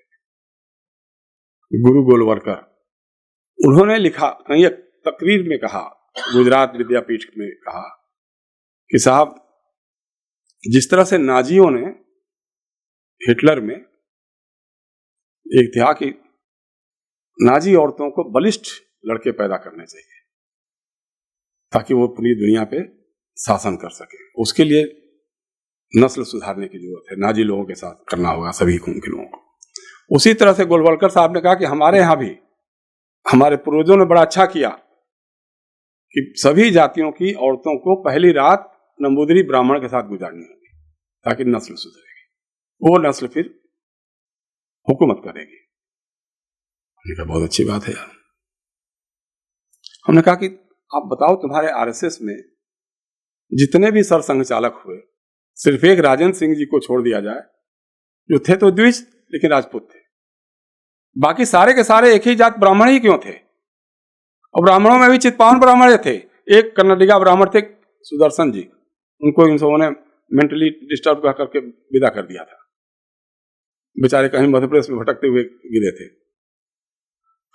गुरु गोलवलकर, उन्होंने लिखा, कहीं एक तकरीर में कहा, गुजरात विद्यापीठ में कहा कि साहब जिस तरह से नाजियों ने हिटलर में एक था कि नाजी औरतों को बलिष्ठ लड़के पैदा करने चाहिए ताकि वो पूरी दुनिया पे शासन कर सके, उसके लिए नस्ल सुधारने की जरूरत है, नाजी लोगों के साथ करना होगा सभी खून के लोगों को। उसी तरह से गोलवलकर साहब ने कहा कि हमारे यहां भी हमारे पूर्वजों ने बड़ा अच्छा किया कि सभी जातियों की औरतों को पहली रात नंबूदरी ब्राह्मण के साथ गुजारनी होगी ताकि नस्ल सुधरेगी, वो नस्ल फिर हुकूमत करेगी। हमने कहा बहुत अच्छी बात है यार। हमने कहा कि आप बताओ तुम्हारे आरएसएस में जितने भी सरसंघ चालक हुए, सिर्फ एक राजेंद्र सिंह जी को छोड़ दिया जाए, जो थे तो द्विज लेकिन राजपूत थे, बाकी सारे के सारे एक ही जात ब्राह्मण ही क्यों थे? और ब्राह्मणों में भी चित्पावन ब्राह्मण थे। एक कन्नडिगा ब्राह्मण थे सुदर्शन जी, उनको इन सबों ने मेंटली डिस्टर्ब करके विदा कर दिया था, बेचारे कहीं मध्य प्रदेश में भटकते हुए गिरे थे।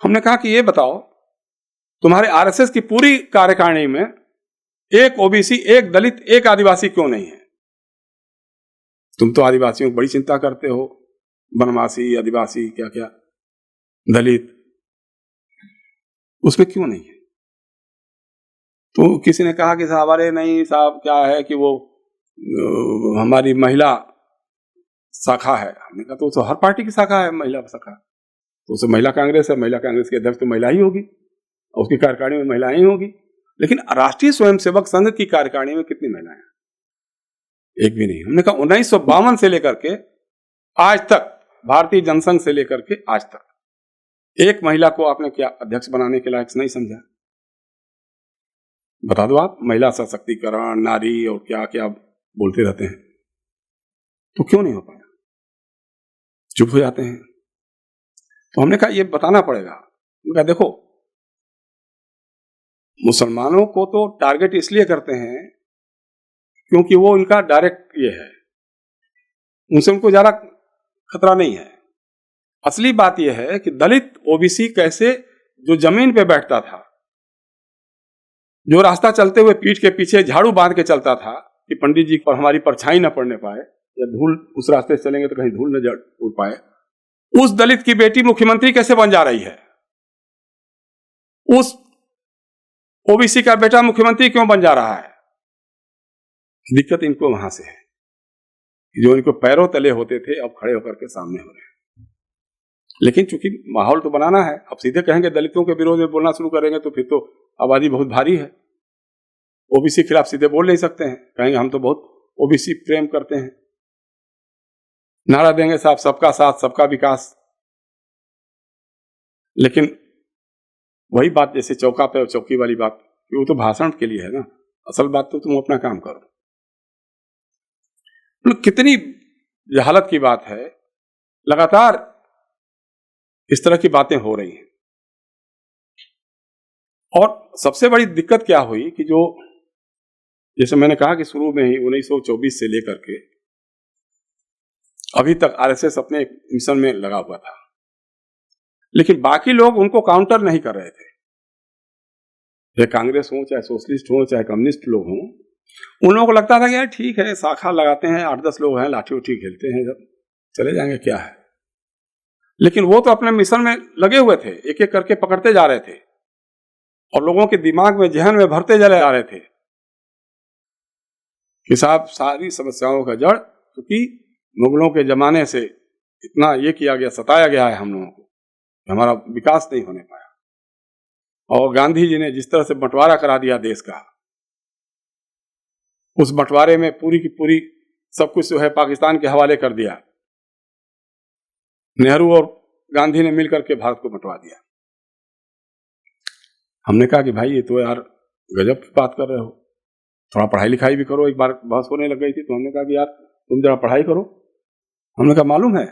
हमने कहा कि ये बताओ तुम्हारे आरएसएस की पूरी कार्यकारिणी में एक ओबीसी, एक दलित, एक आदिवासी क्यों नहीं है? तुम तो आदिवासियों की बड़ी चिंता करते हो, वनवासी, आदिवासी, क्या क्या, दलित, उसमें क्यों नहीं है? तो किसी ने कहा कि साहब अरे नहीं साहब, क्या है कि वो हमारी महिला शाखा है। हमने कहा तो हर पार्टी की शाखा है महिला शाखा, तो उसे महिला कांग्रेस है, महिला कांग्रेस के अध्यक्ष तो महिला ही होगी, उसकी कार्यकारिणी में महिलाएं ही होगी। लेकिन राष्ट्रीय स्वयंसेवक संघ की कार्यकारिणी में कितनी महिलाएं? एक भी नहीं। हमने कहा 1952 से लेकर के आज तक, भारतीय जनसंघ से लेकर के आज तक, एक महिला को आपने क्या अध्यक्ष बनाने के लायक नहीं समझा? बता दो आप, महिला सशक्तिकरण, नारी और क्या क्या बोलते रहते हैं, तो क्यों नहीं हो पाया? चुप हो जाते हैं। तो हमने कहा ये बताना पड़ेगा। हमने कहा देखो, मुसलमानों को तो टारगेट इसलिए करते हैं क्योंकि वो इनका डायरेक्ट ये है, उनसे उनको ज्यादा खतरा नहीं है। असली बात यह है कि दलित ओबीसी कैसे, जो जमीन पे बैठता था, जो रास्ता चलते हुए पीठ के पीछे झाड़ू बांध के चलता था कि पंडित जी पर हमारी परछाई न पड़ने पाए, या धूल उस रास्ते से चलेंगे तो कहीं धूल न उड़ पाए, उस दलित की बेटी मुख्यमंत्री कैसे बन जा रही है? उस ओबीसी का बेटा मुख्यमंत्री क्यों बन जा रहा है? दिक्कत इनको वहां से है, जो इनको पैरों तले होते थे अब खड़े होकर के सामने हो रहे हैं। लेकिन चूंकि माहौल तो बनाना है, अब सीधे कहेंगे दलितों के विरोध में बोलना शुरू करेंगे तो फिर तो आबादी बहुत भारी है, ओबीसी के खिलाफ सीधे बोल नहीं सकते हैं, कहेंगे हम तो बहुत ओबीसी प्रेम करते हैं, नारा देंगे साहब सबका साथ सबका विकास। लेकिन वही बात जैसे चौका पे चौकी वाली बात, कि वो तो भाषण के लिए है ना, असल बात तो तुम अपना काम करो। कितनी जहालत की बात है, लगातार इस तरह की बातें हो रही हैं। और सबसे बड़ी दिक्कत क्या हुई कि जो, जैसे मैंने कहा कि शुरू में ही 1924 से लेकर के अभी तक आरएसएस अपने मिशन में लगा हुआ था, लेकिन बाकी लोग उनको काउंटर नहीं कर रहे थे। चाहे कांग्रेस हो, चाहे सोशलिस्ट हो, चाहे कम्युनिस्ट लोग हों, उन लोगों को लगता था कि यार ठीक है, शाखा लगाते हैं, 8-10 लोग हैं, लाठी उठी खेलते हैं, जब चले जाएंगे क्या है। लेकिन वो तो अपने मिशन में लगे हुए थे, एक एक करके पकड़ते जा रहे थे और लोगों के दिमाग में, जहन में भरते चले जा रहे थे कि साहब सारी समस्याओं का जड़, क्योंकि मुगलों के जमाने से इतना ये किया गया, सताया गया है हम लोगों को, हमारा विकास नहीं होने पाया। और गांधी जी ने जिस तरह से बंटवारा करा दिया देश का, उस बंटवारे में पूरी की पूरी सब कुछ जो है पाकिस्तान के हवाले कर दिया। नेहरू और गांधी ने मिलकर के भारत को बंटवा दिया। हमने कहा कि भाई ये तो यार गजब की बात कर रहे हो, थोड़ा पढ़ाई लिखाई भी करो। एक बार बहस होने लग गई थी तो हमने कहा कि यार तुम जरा पढ़ाई करो। हमने कहा मालूम है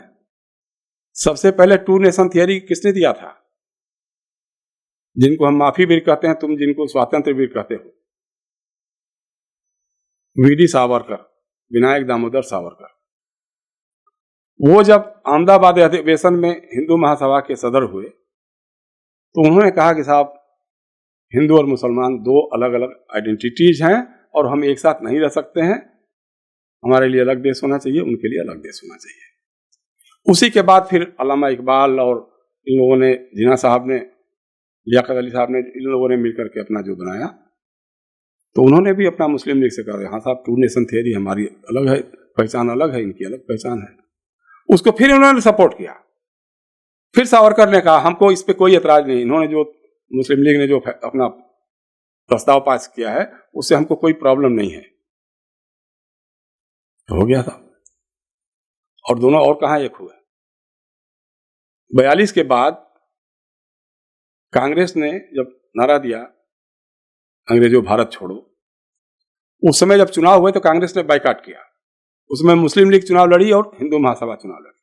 सबसे पहले 2 नेशन थियरी किसने दिया था? जिनको हम माफी वीर कहते हैं, तुम जिनको स्वातंत्र वीर कहते हो, वीडी सावरकर, विनायक दामोदर सावरकर। वो जब अहमदाबाद अधिवेशन में हिंदू महासभा के सदर हुए तो उन्होंने कहा कि साहब हिंदू और मुसलमान 2 अलग अलग आइडेंटिटीज हैं और हम एक साथ नहीं रह सकते हैं, हमारे लिए अलग देश होना चाहिए, उनके लिए अलग देश होना चाहिए। उसी के बाद फिर अल्लामा इकबाल और इन लोगों ने, जिन्ना साहब ने, लियाकत अली साहब ने, इन लोगों ने मिलकर के अपना जो बनाया, तो उन्होंने भी अपना मुस्लिम लीग से कहा हाँ साहब 2 नेशन थियरी हमारी अलग है, पहचान अलग है, इनकी अलग पहचान है। उसको फिर उन्होंने सपोर्ट किया। फिर सावरकर ने कहा हमको इस पे कोई एतराज नहीं, इन्होंने जो मुस्लिम लीग ने जो अपना प्रस्ताव पास किया है उससे हमको कोई प्रॉब्लम नहीं है, तो हो गया था। और दोनों और कहां एक हुए। 42 के बाद कांग्रेस ने जब नारा दिया अंग्रेजों भारत छोड़ो, उस समय जब चुनाव हुए तो कांग्रेस ने बाइकाट किया। उसमें मुस्लिम लीग चुनाव लड़ी और हिंदू महासभा चुनाव लड़ी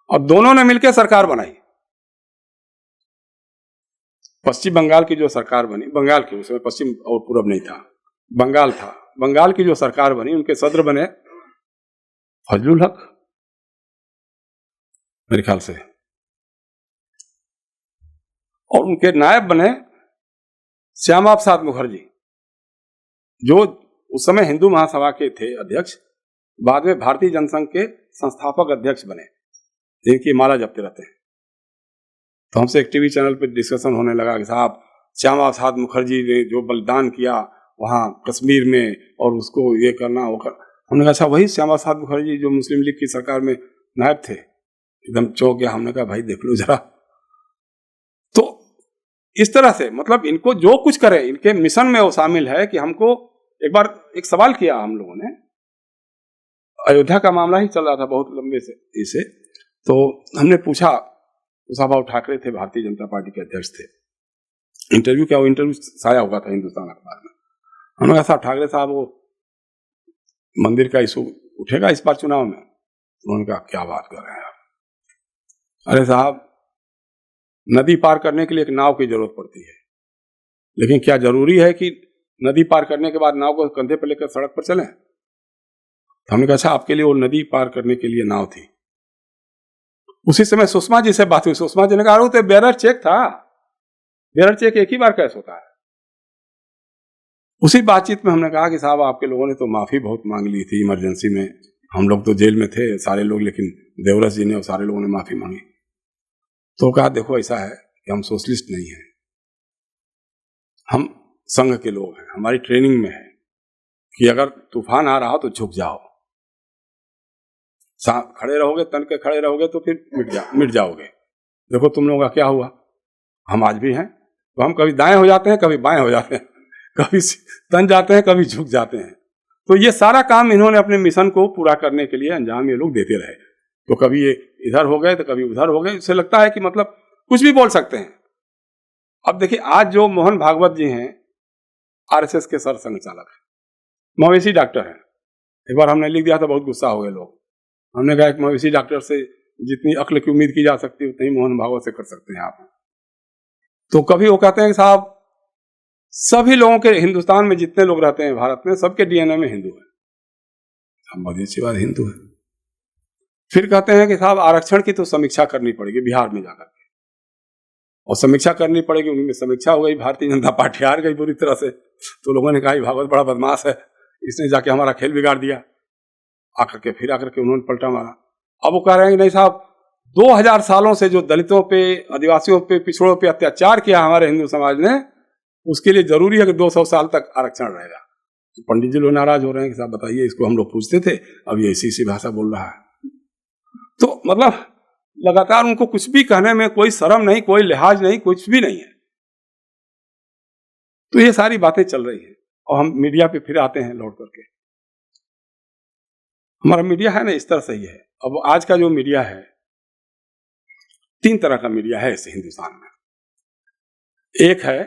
और दोनों ने मिलकर सरकार बनाई। पश्चिम बंगाल की जो सरकार बनी, बंगाल की, उसमें पश्चिम और पूरब नहीं था, बंगाल था, बंगाल की जो सरकार बनी उनके सदर बने फजलुल हक मेरे ख्याल से, और उनके नायब बने श्यामा प्रसाद मुखर्जी, जो उस समय हिंदू महासभा के थे अध्यक्ष, बाद में भारतीय जनसंघ के संस्थापक अध्यक्ष बने, जिनकी माला जपते रहते हैं। तो हमसे एक टीवी चैनल पर डिस्कशन होने लगा कि साहब श्यामा प्रसाद मुखर्जी ने जो बलिदान किया वहाँ कश्मीर में और उसको ये करना वो कर। हमने कहा अच्छा वही श्यामा प्रसाद मुखर्जी जो मुस्लिम लीग की सरकार में नायब थे। एकदम चौंक गया। हमने कहा भाई देख लो जरा। तो इस तरह से मतलब इनको जो कुछ करे, इनके मिशन में वो शामिल है कि हमको एक बार एक सवाल किया हम लोगों ने, अयोध्या का मामला ही चल रहा था बहुत लंबे से इसे, तो हमने पूछा, कुशाभाऊ ठाकरे थे, भारतीय जनता पार्टी के अध्यक्ष थे, इंटरव्यू क्या, वो इंटरव्यू साया हुआ था हिंदुस्तान अखबार में। हमने कहा साहब ठाकरे साहब वो मंदिर का इशू उठेगा इस बार चुनाव में? उन्होंने कहा क्या बात कर रहे हैं आप, अरे साहब नदी पार करने के लिए एक नाव की जरूरत पड़ती है, लेकिन क्या जरूरी है कि नदी पार करने के बाद नाव को कंधे पर लेकर सड़क पर चलें? हमने कहा अच्छा आपके लिए वो नदी पार करने के लिए नाव थी। उसी समय सुषमा जी से बात हुई। सुषमा जी ने कहा तो बेरर चेक था, बेरर चेक एक ही बार कैसे होता है। उसी बातचीत में हमने कहा कि साहब आपके लोगों ने तो माफी बहुत मांग ली थी इमरजेंसी में, हम लोग तो जेल में थे सारे लोग, लेकिन देवरस जी ने और सारे लोगों ने माफी मांगी। तो कहा देखो ऐसा है कि हम सोशलिस्ट नहीं हैं, हम संघ के लोग हैं, हमारी ट्रेनिंग में है कि अगर तूफान आ रहा हो तो झुक जाओ, खड़े रहोगे तन के खड़े रहोगे तो फिर मिट जाओगे। देखो तुम लोगों का क्या हुआ, हम आज भी हैं, तो हम कभी दाएं हो जाते हैं कभी बाएं हो जाते हैं, कभी तन जाते हैं कभी झुक जाते हैं। तो ये सारा काम इन्होंने अपने मिशन को पूरा करने के लिए अंजाम ये लोग देते रहे। तो कभी ये इधर हो गए तो कभी उधर हो गए। इससे लगता है कि मतलब कुछ भी बोल सकते हैं। अब देखिए आज जो मोहन भागवत जी हैं आरएसएस के सर संघचालक हैं, मवेशी डॉक्टर हैं। एक बार हमने लिख दिया था, बहुत गुस्सा हो गए लोग। हमने कहा एक मवेशी डॉक्टर से जितनी अक्ल की उम्मीद की जा सकती है उतनी मोहन भागवत से कर सकते हैं आप। तो कभी वो कहते हैं कि साहब सभी लोगों के, हिंदुस्तान में जितने लोग रहते हैं भारत में, सबके डीएनए में हिंदू है, हम बहुत अच्छी बात हिंदू है। फिर कहते हैं कि साहब आरक्षण की तो समीक्षा करनी पड़ेगी बिहार में जाकर के, और समीक्षा करनी पड़ेगी। उनमें समीक्षा हो गई, भारतीय जनता पार्टी हार गई बुरी तरह से। तो लोगों ने कहा भागवत बड़ा बदमाश है, इसने जाके हमारा खेल बिगाड़ दिया। आकर के उन्होंने पलटा मारा। अब वो कह रहे हैं कि नहीं साहब 2000 सालों से जो दलितों पे, आदिवासियों पे, पिछड़ों पे अत्याचार किया हमारे हिंदू समाज ने, उसके लिए जरूरी है कि 200 साल तक आरक्षण रहेगा। तो पंडित जी लोग नाराज हो रहे हैं कि साहब बताइए, इसको हम लोग पूछते थे, अब ये ऐसी भाषा बोल रहा है। तो मतलब लगातार उनको कुछ भी कहने में कोई शर्म नहीं, कोई लिहाज नहीं, कुछ भी नहीं है। तो ये सारी बातें चल रही है। और हम मीडिया पे फिर आते हैं लौट करके। हमारा मीडिया है ना इस तरह से ही है। अब आज का जो मीडिया है, 3 तरह का मीडिया है इस हिंदुस्तान में। एक है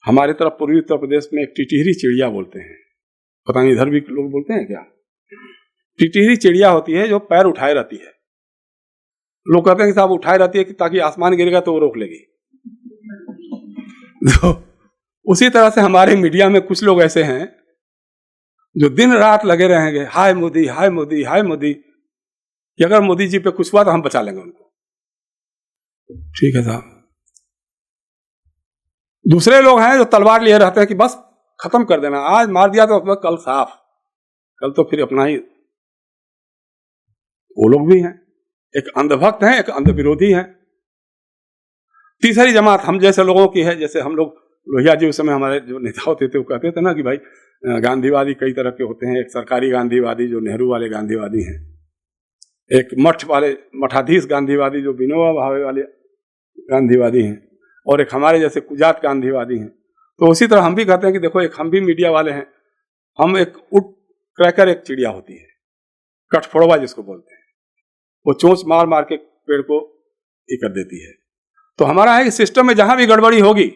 हमारे तरफ पूर्वी उत्तर प्रदेश में एक टिटहरी चिड़िया बोलते हैं, पता नहीं इधर भी लोग बोलते हैं क्या। टिटहरी चिड़िया होती है जो पैर उठाए रहती है। लोग कहते हैं कि साहब उठाए रहती है कि ताकि आसमान गिरेगा तो वो रोक लेगी। तो उसी तरह से हमारे मीडिया में कुछ लोग ऐसे हैं जो दिन रात लगे रहेंगे, हाय मोदी हाय मोदी हाय मोदी, कि अगर मोदी जी पे कुछ हुआ तो हम बचा लेंगे उनको। ठीक है साहब। दूसरे लोग हैं जो तलवार लिए रहते हैं कि बस खत्म कर देना, आज मार दिया तो कल साफ, कल तो फिर अपना ही। वो लोग भी हैं, एक अंधभक्त हैं, एक अंधविरोधी हैं। तीसरी जमात हम जैसे लोगों की है, जैसे हम लोग लोहिया जी उस समय हमारे जो नेता होते थे वो कहते थे ना कि भाई गांधीवादी कई तरह के होते हैं। एक सरकारी गांधीवादी जो नेहरू वाले गांधीवादी हैं, एक मठ वाले मठाधीश गांधीवादी जो विनोबा भावे वाले गांधीवादी हैं, और एक हमारे जैसे कुजात गांधीवादी हैं। तो उसी तरह हम भी कहते हैं कि देखो एक हम भी मीडिया वाले हैं। हम एक उट क्रैकर एक चिड़िया होती है, कठफोड़वा जिसको बोलते हैं, वो चोंच मार मार के पेड़ को ये कर देती है। तो हमारा है कि सिस्टम में जहां भी गड़बड़ी होगी,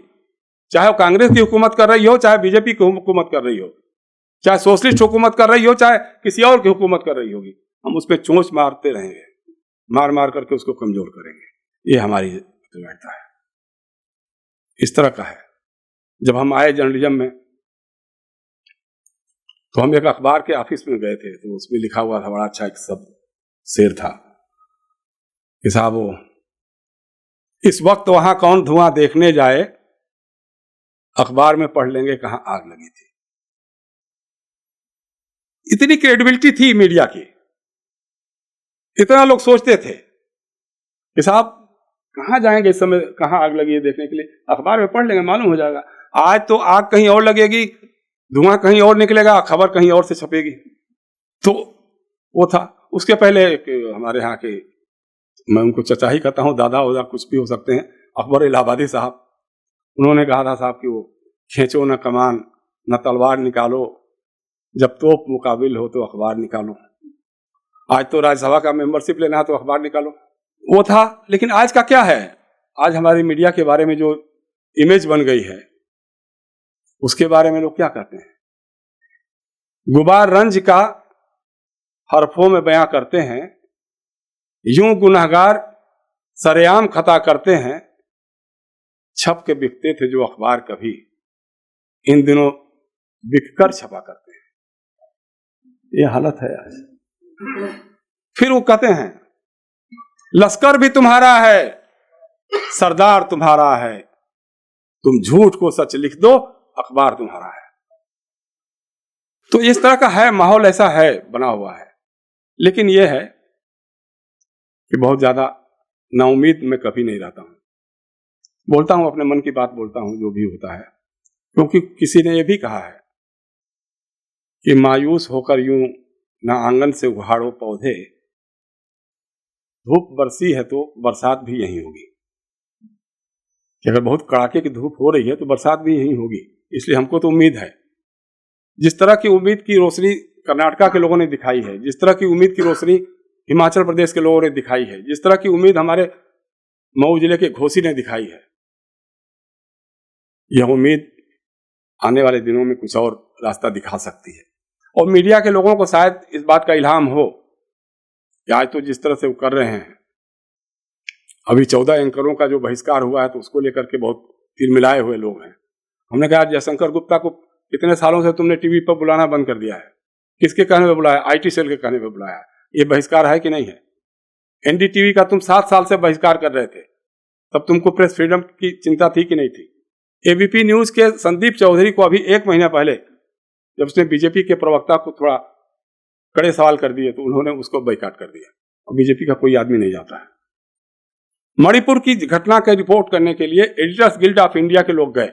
चाहे वो कांग्रेस की हुकूमत कर रही हो, चाहे बीजेपी की हुकूमत कर रही हो, चाहे सोशलिस्ट हुकूमत कर रही हो, चाहे किसी और की हुकूमत कर रही होगी, हम उस पर चोंच मारते रहेंगे, मार मार करके उसको कमजोर करेंगे। ये हमारी व्यवस्था है, इस तरह का है। जब हम आए जर्नलिज्म में तो हम एक अखबार के ऑफिस में गए थे, तो उसमें लिखा हुआ था, बड़ा अच्छा एक शब्द शेर था कि साहब वो इस वक्त वहां कौन धुआं देखने जाए, अखबार में पढ़ लेंगे कहां आग लगी थी। इतनी क्रेडिबिलिटी थी मीडिया की, इतना लोग सोचते थे कि साहब कहां जाएंगे इस समय, कहां आग लगी है देखने के लिए, अखबार में पढ़ लेंगे मालूम हो जाएगा। आज तो आग कहीं और लगेगी, धुआं कहीं और निकलेगा, खबर कहीं और से छपेगी। तो वो था। उसके पहले हमारे यहाँ के, मैं उनको चचा ही कहता हूँ, दादा हो कुछ भी हो सकते हैं, अकबर इलाहाबादी साहब, उन्होंने कहा था साहब कि वो खींचो न कमान न तलवार निकालो, जब तोप मुकाबिल हो तो अखबार निकालो। आज तो राज्यसभा का मेंबरशिप लेना है तो अखबार निकालो, वो था। लेकिन आज का क्या है, आज हमारी मीडिया के बारे में जो इमेज बन गई है उसके बारे में लोग क्या कहते हैं, गुबार रंज का हरफों में बयां करते हैं, यूं गुनहगार सरेआम खता करते हैं, छप के बिकते थे जो अखबार कभी, इन दिनों बिककर छपा करते हैं। ये हालत है आज। फिर वो कहते हैं लश्कर भी तुम्हारा है, सरदार तुम्हारा है, तुम झूठ को सच लिख दो, अखबार तुम्हारा है। तो इस तरह का है माहौल, ऐसा है बना हुआ है। लेकिन यह है कि बहुत ज्यादा नाउम्मीद मैं कभी नहीं रहता हूं, बोलता हूं अपने मन की बात, बोलता हूं जो भी होता है। क्योंकि किसी ने यह भी कहा है कि मायूस होकर यूं ना आंगन से उघाड़ो पौधे, धूप बरसी है तो बरसात भी यहीं होगी। कि अगर बहुत कड़ाके की धूप हो रही है तो बरसात भी यहीं होगी। इसलिए हमको तो उम्मीद है, जिस तरह की उम्मीद की रोशनी कर्नाटका के लोगों ने दिखाई है, जिस तरह की उम्मीद की रोशनी हिमाचल प्रदेश के लोगों ने दिखाई है, जिस तरह की उम्मीद हमारे मऊ जिले के घोसी ने दिखाई है, यह उम्मीद आने वाले दिनों में कुछ और रास्ता दिखा सकती है। और मीडिया के लोगों को शायद इस बात का इल्हाम हो कि आज तो जिस तरह से वो कर रहे हैं, अभी 14 एंकरों का जो बहिष्कार हुआ है तो उसको लेकर के बहुत तिलमिलाए हुए लोग हैं। हमने कहा जयशंकर गुप्ता को कितने सालों से तुमने टीवी पर बुलाना बंद कर दिया है, किसके कहने पर बुलाया, आईटी सेल के कहने पर बुलाया, ये बहिष्कार है कि नहीं है? एनडीटीवी का तुम 7 साल से बहिष्कार कर रहे थे, तब तुमको प्रेस फ्रीडम की चिंता थी कि नहीं थी? एबीपी न्यूज के संदीप चौधरी को अभी 1 महीना पहले जब उसने बीजेपी के प्रवक्ता को थोड़ा कड़े सवाल कर दिए तो उन्होंने उसको बाइकाट कर दिया, और बीजेपी का कोई आदमी नहीं जाता है। मणिपुर की घटना का रिपोर्ट करने के लिए एडिटर्स गिल्ड ऑफ इंडिया के लोग गए,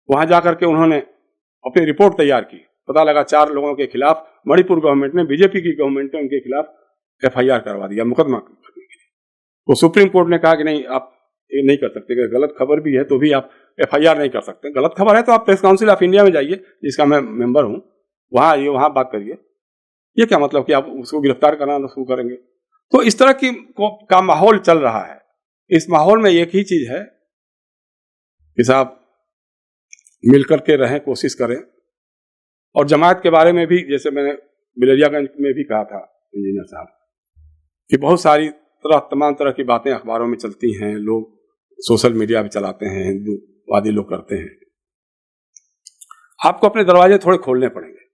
वहां जाकर के उन्होंने अपनी रिपोर्ट तैयार की। पता लगा 4 लोगों के खिलाफ मणिपुर गवर्नमेंट ने, बीजेपी की गवर्नमेंट ने उनके खिलाफ एफआईआर करवा दिया, मुकदमा करने के लिए। तो सुप्रीम कोर्ट ने कहा कि नहीं, आप ये नहीं कर सकते, कि गलत खबर भी है तो भी आप एफआईआर नहीं कर सकते, गलत खबर है तो आप प्रेस काउंसिल ऑफ इंडिया में जाइए, जिसका मैं मेंबर हूं, वहां आइए, वहां बात करिए। ये क्या मतलब कि आप उसको गिरफ्तार कराना शुरू करेंगे? तो इस तरह का माहौल चल रहा है। इस माहौल में एक ही चीज है कि साहब मिलकर के रहें, कोशिश करें। और जमात के बारे में भी, जैसे मैंने बिलरियागंज में भी कहा था इंजीनियर साहब, कि बहुत सारी तमाम तरह की बातें अखबारों में चलती हैं, लोग सोशल मीडिया पे चलाते हैं, हिंदूवादी लोग करते हैं। आपको अपने दरवाजे थोड़े खोलने पड़ेंगे,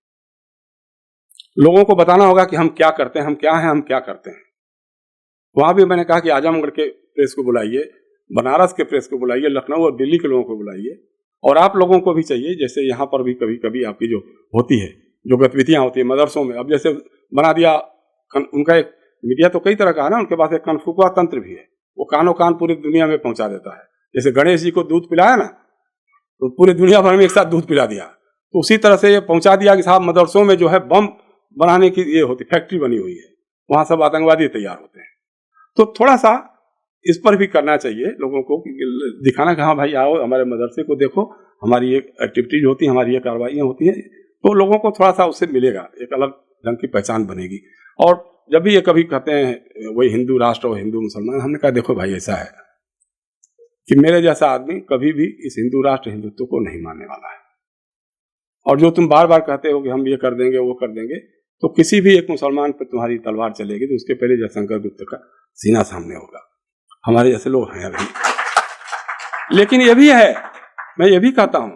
लोगों को बताना होगा कि हम क्या करते हैं, हम क्या हैं, हम क्या करते हैं। वहां भी मैंने कहा कि आजमगढ़ के प्रेस को बुलाइए, बनारस के प्रेस को बुलाइए, लखनऊ और दिल्ली के लोगों को बुलाइए, और आप लोगों को भी चाहिए, जैसे यहाँ पर भी कभी कभी आपकी जो होती है, जो गतिविधियां होती है मदरसों में, अब जैसे बना दिया उनका एक मीडिया तो कई तरह का है ना, उनके पास एक कनफुआ तंत्र भी है, वो कानो कान पूरी दुनिया में पहुंचा देता है। जैसे गणेश जी को दूध पिलाया ना, तो पूरी दुनिया भर में एक साथ दूध पिला दिया, तो उसी तरह से ये पहुंचा दिया कि साहब मदरसों में जो है बम बनाने की ये होती फैक्ट्री बनी हुई है, वहां सब आतंकवादी तैयार होते हैं। तो थोड़ा सा इस पर भी करना चाहिए लोगों को, दिखाना कि हाँ भाई आओ हमारे मदरसे को देखो, हमारी ये एक्टिविटीज होती है, हमारी ये कार्रवाइयाँ होती हैं, तो लोगों को थोड़ा सा उससे मिलेगा, एक अलग ढंग की पहचान बनेगी। और जब भी ये कभी कहते हैं वही हिंदू राष्ट्र और हिंदू मुसलमान, हमने कहा देखो भाई ऐसा है कि मेरे जैसा आदमी कभी भी इस हिंदू राष्ट्र हिंदुत्व को नहीं मानने वाला है। और जो तुम बार बार कहते हो कि हम ये कर देंगे वो कर देंगे, तो किसी भी एक मुसलमान पर तुम्हारी तलवार चलेगी तो उसके पहले जयशंकर गुप्ता का सीना सामने होगा। हमारे जैसे लोग हैं अभी। लेकिन ये भी है, मैं ये भी कहता हूं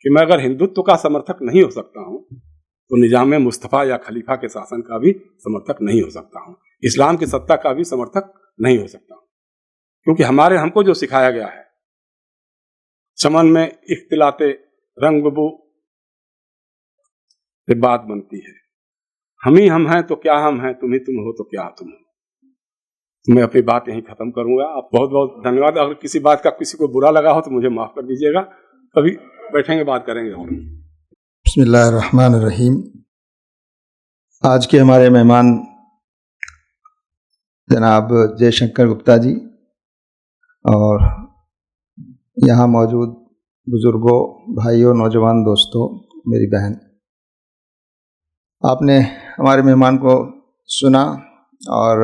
कि मैं अगर हिंदुत्व का समर्थक नहीं हो सकता हूं तो निजाम मुस्तफा या खलीफा के शासन का भी समर्थक नहीं हो सकता हूं, इस्लाम की सत्ता का भी समर्थक नहीं हो सकता हूं। क्योंकि हमको जो सिखाया गया है, चमन में इख्तिलाते रंग बू ये बात बनती है। हम ही हम हैं तो क्या हम हैं, तुम ही तुम हो तो क्या तुम हो। मैं अपनी बात यहीं खत्म करूंगा। आप बहुत बहुत धन्यवाद। अगर किसी बात का किसी को बुरा लगा हो तो मुझे माफ कर दीजिएगा। कभी बैठेंगे बात करेंगे। और बिस्मिल्लाहिर्रहमानिर्रहीम। आज के हमारे मेहमान जनाब जयशंकर गुप्ता जी और यहाँ मौजूद बुजुर्गों, भाइयों, नौजवान दोस्तों, मेरी बहन, आपने हमारे मेहमान को सुना और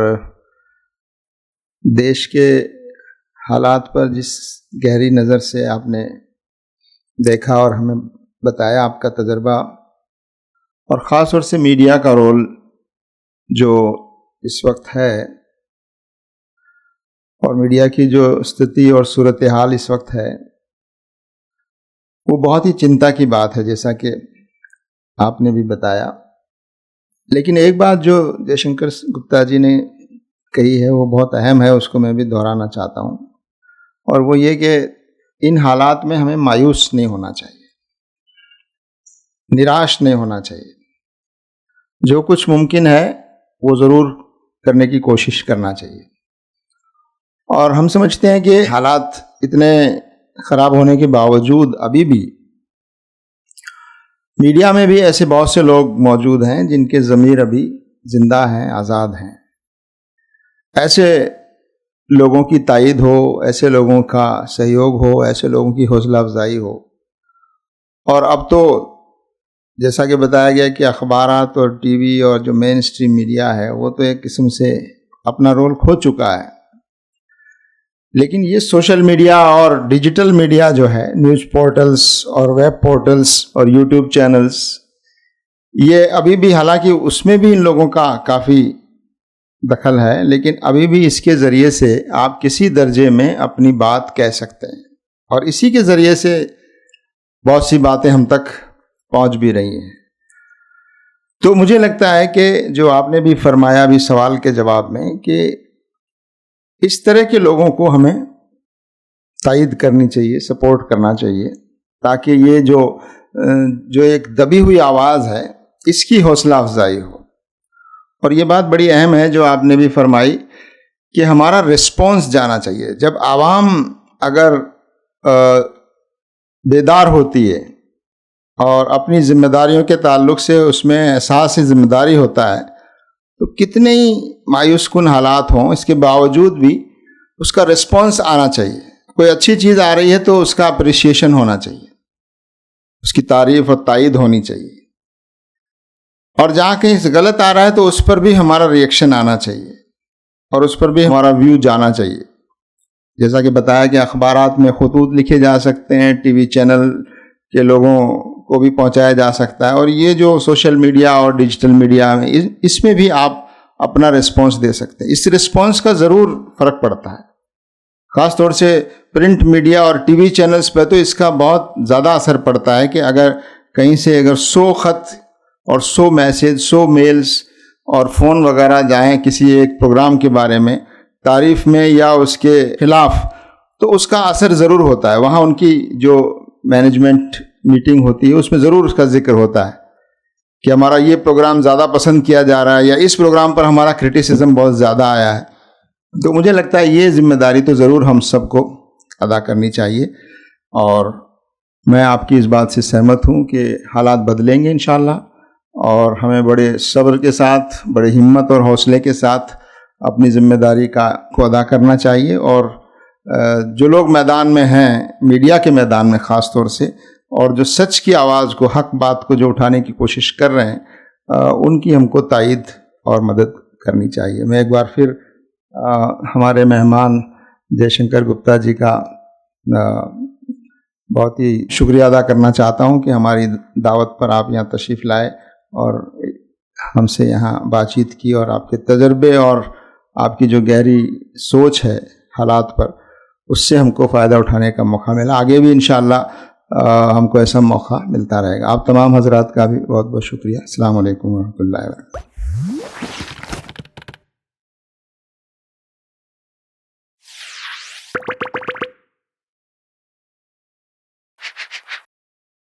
देश के हालात पर जिस गहरी नज़र से आपने देखा और हमें बताया आपका तजर्बा, और ख़ास तौर से मीडिया का रोल जो इस वक्त है और मीडिया की जो स्थिति और सूरत हाल इस वक्त है, वो बहुत ही चिंता की बात है, जैसा कि आपने भी बताया। लेकिन एक बात जो जयशंकर गुप्ता जी ने कही है वो बहुत अहम है, उसको मैं भी दोहराना चाहता हूँ, और वो ये कि इन हालात में हमें मायूस नहीं होना चाहिए, निराश नहीं होना चाहिए। जो कुछ मुमकिन है वो ज़रूर करने की कोशिश करना चाहिए। और हम समझते हैं कि हालात इतने ख़राब होने के बावजूद अभी भी मीडिया में भी ऐसे बहुत से लोग मौजूद हैं जिनके ज़मीर अभी ज़िंदा हैं, आज़ाद हैं। ऐसे लोगों की तायीद हो, ऐसे लोगों का सहयोग हो, ऐसे लोगों की हौसला अफजाई हो। और अब तो जैसा कि बताया गया कि अखबारात और टीवी और जो मेन स्ट्रीम मीडिया है वो तो एक किस्म से अपना रोल खो चुका है। लेकिन ये सोशल मीडिया और डिजिटल मीडिया जो है, न्यूज़ पोर्टल्स और वेब पोर्टल्स और यूट्यूब चैनल्स, ये अभी भी, हालांकि उसमें भी इन लोगों का काफ़ी दखल है, लेकिन अभी भी इसके ज़रिए से आप किसी दर्जे में अपनी बात कह सकते हैं और इसी के ज़रिए से बहुत सी बातें हम तक पहुंच भी रही हैं। तो मुझे लगता है कि जो आपने भी फरमाया अभी सवाल के जवाब में कि इस तरह के लोगों को हमें तायीद करनी चाहिए, सपोर्ट करना चाहिए, ताकि ये जो एक दबी हुई आवाज़ है इसकी हौसला अफजाई हो। और ये बात बड़ी अहम है जो आपने भी फरमाई कि हमारा रिस्पॉन्स जाना चाहिए। जब आवाम अगर बेदार होती है और अपनी जिम्मेदारियों के ताल्लुक से उसमें एहसास जिम्मेदारी होता है, तो कितने ही मायूस कुन हालात हों, इसके बावजूद भी उसका रिस्पॉन्स आना चाहिए। कोई अच्छी चीज़ आ रही है तो उसका अप्रिसिएशन होना चाहिए, उसकी तारीफ़ और तायीद होनी चाहिए। और जहाँ कहीं गलत आ रहा है तो उस पर भी हमारा रिएक्शन आना चाहिए और उस पर भी हमारा व्यू जाना चाहिए। जैसा कि बताया कि अखबारात में खुतूत लिखे जा सकते हैं, टीवी चैनल के लोगों को भी पहुंचाया जा सकता है, और ये जो सोशल मीडिया और डिजिटल मीडिया में इसमें भी आप अपना रिस्पॉन्स दे सकते हैं। इस रिस्पॉन्स का ज़रूर फ़र्क पड़ता है, ख़ास तौर से प्रिंट मीडिया और टीवी चैनल्स पर तो इसका बहुत ज़्यादा असर पड़ता है कि अगर कहीं से अगर 100 ख़त और 100 मैसेज, 100 मेल्स और फ़ोन वगैरह जाएं किसी एक प्रोग्राम के बारे में तारीफ़ में या उसके ख़िलाफ़, तो उसका असर ज़रूर होता है। वहाँ उनकी जो मैनेजमेंट मीटिंग होती है उसमें ज़रूर उसका जिक्र होता है कि हमारा ये प्रोग्राम ज़्यादा पसंद किया जा रहा है या इस प्रोग्राम पर हमारा क्रिटिसिज्म बहुत ज़्यादा आया है। तो मुझे लगता है ये जिम्मेदारी तो ज़रूर हम सबको अदा करनी चाहिए, और मैं आपकी इस बात से सहमत हूँ कि हालात बदलेंगे इंशाअल्लाह, और हमें बड़े सब्र के साथ, बड़े हिम्मत और हौसले के साथ अपनी ज़िम्मेदारी को अदा करना चाहिए। और जो लोग मैदान में हैं, मीडिया के मैदान में ख़ास तौर से, और जो सच की आवाज़ को, हक बात को जो उठाने की कोशिश कर रहे हैं, उनकी हमको तायीद और मदद करनी चाहिए। मैं एक बार फिर हमारे मेहमान जयशंकर गुप्ता जी का बहुत ही शुक्रिया अदा करना चाहता हूं कि हमारी दावत पर आप यहाँ तशरीफ़ लाए और हमसे यहाँ बातचीत की, और आपके तजर्बे और आपकी जो गहरी सोच है हालात पर, उससे हमको फ़ायदा उठाने का मौका मिला। आगे भी इंशाअल्लाह हमको ऐसा मौका मिलता रहेगा। आप तमाम हजरात का भी बहुत बहुत शुक्रिया। अस्सलाम वालेकुम व रहमतुल्लाहि व बरकातहू।